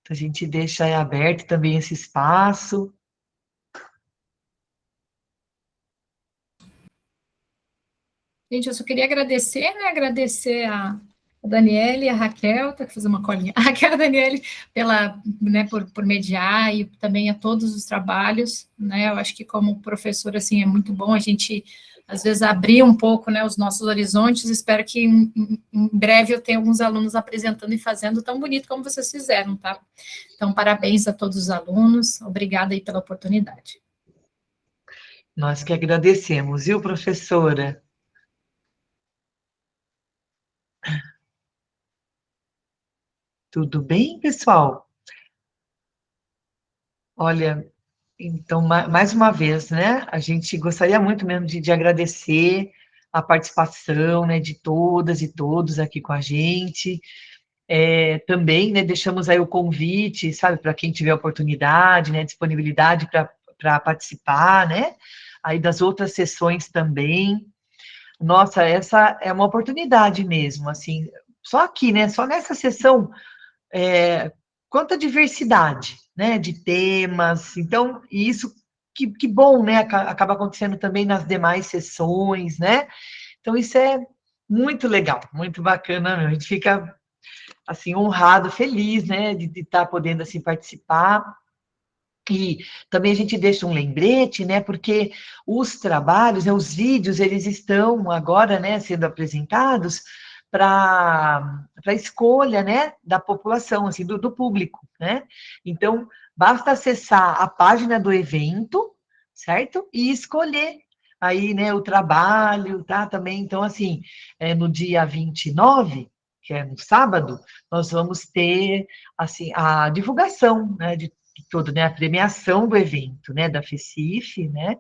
A gente deixa aí aberto também esse espaço. Gente, eu só queria agradecer, né? Agradecer a Daniele e a Raquel, tá que fazer uma colinha. A Raquel e a Daniele por mediar e também a todos os trabalhos, né? Eu acho que como professor, assim, é muito bom a gente, às vezes, abrir um pouco, né, os nossos horizontes. Espero que em breve eu tenha alguns alunos apresentando e fazendo tão bonito como vocês fizeram, tá? Então, parabéns a todos os alunos. Obrigada aí pela oportunidade. Nós que agradecemos, viu, professora? Tudo bem, pessoal? Olha, então, mais uma vez, né, a gente gostaria muito mesmo de agradecer a participação, né, de todas e todos aqui com a gente. Também, né, deixamos aí o convite, sabe, para quem tiver oportunidade, né, disponibilidade para participar, né, aí das outras sessões também. Nossa, essa é uma oportunidade mesmo, assim, só aqui, né, só nessa sessão, quanta diversidade, né, de temas, então, e isso, que bom, né, acaba acontecendo também nas demais sessões, né, então isso é muito legal, muito bacana, a gente fica, assim, honrado, feliz, né, de estar podendo, assim, participar. E também a gente deixa um lembrete, né, porque os trabalhos, né, os vídeos, eles estão agora, né, sendo apresentados para escolha, né, da população, assim, do público, né. Então, basta acessar a página do evento, certo? E escolher aí, né, o trabalho, tá? Também, então, assim, no dia 29, que é no sábado, nós vamos ter, assim, a divulgação, né, de todo, né, a premiação do evento, né, da FECIF, né,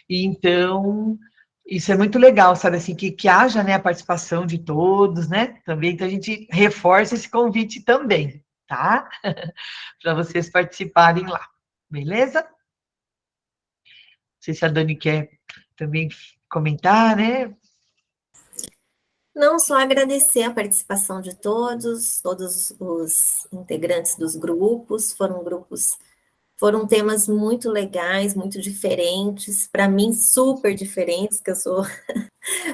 e então, isso é muito legal, sabe, assim, que haja, né, a participação de todos, né, também, então a gente reforça esse convite também, tá? Para vocês participarem lá, beleza? Não sei se a Dani quer também comentar, né? Não, só agradecer a participação de todos os integrantes dos grupos, foram temas muito legais, muito diferentes, para mim super diferentes, que eu sou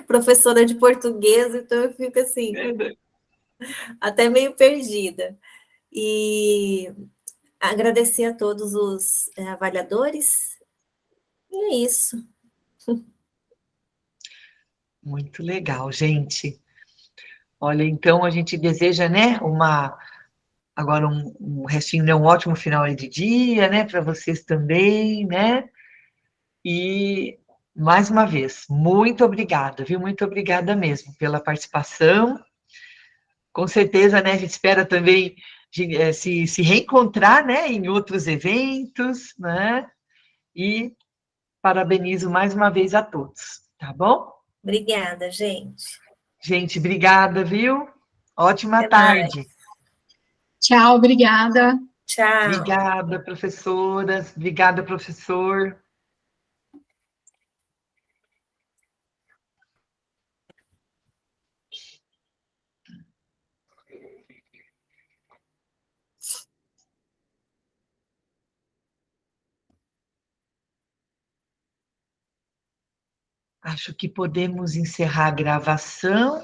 professora de português, então eu fico assim, até meio perdida. E agradecer a todos os avaliadores, e é isso. Muito legal, gente. Olha, então a gente deseja, né, agora um restinho, né, um ótimo final aí de dia, né, para vocês também, né? E mais uma vez, muito obrigada, viu? Muito obrigada mesmo pela participação. Com certeza, né, a gente espera também se reencontrar, né, em outros eventos, né? E parabenizo mais uma vez a todos, tá bom? Obrigada, gente. Gente, obrigada, viu? Ótima Até tarde. mais. Tchau, obrigada. Tchau. Obrigada, professoras. Obrigada, professor. Acho que podemos encerrar a gravação.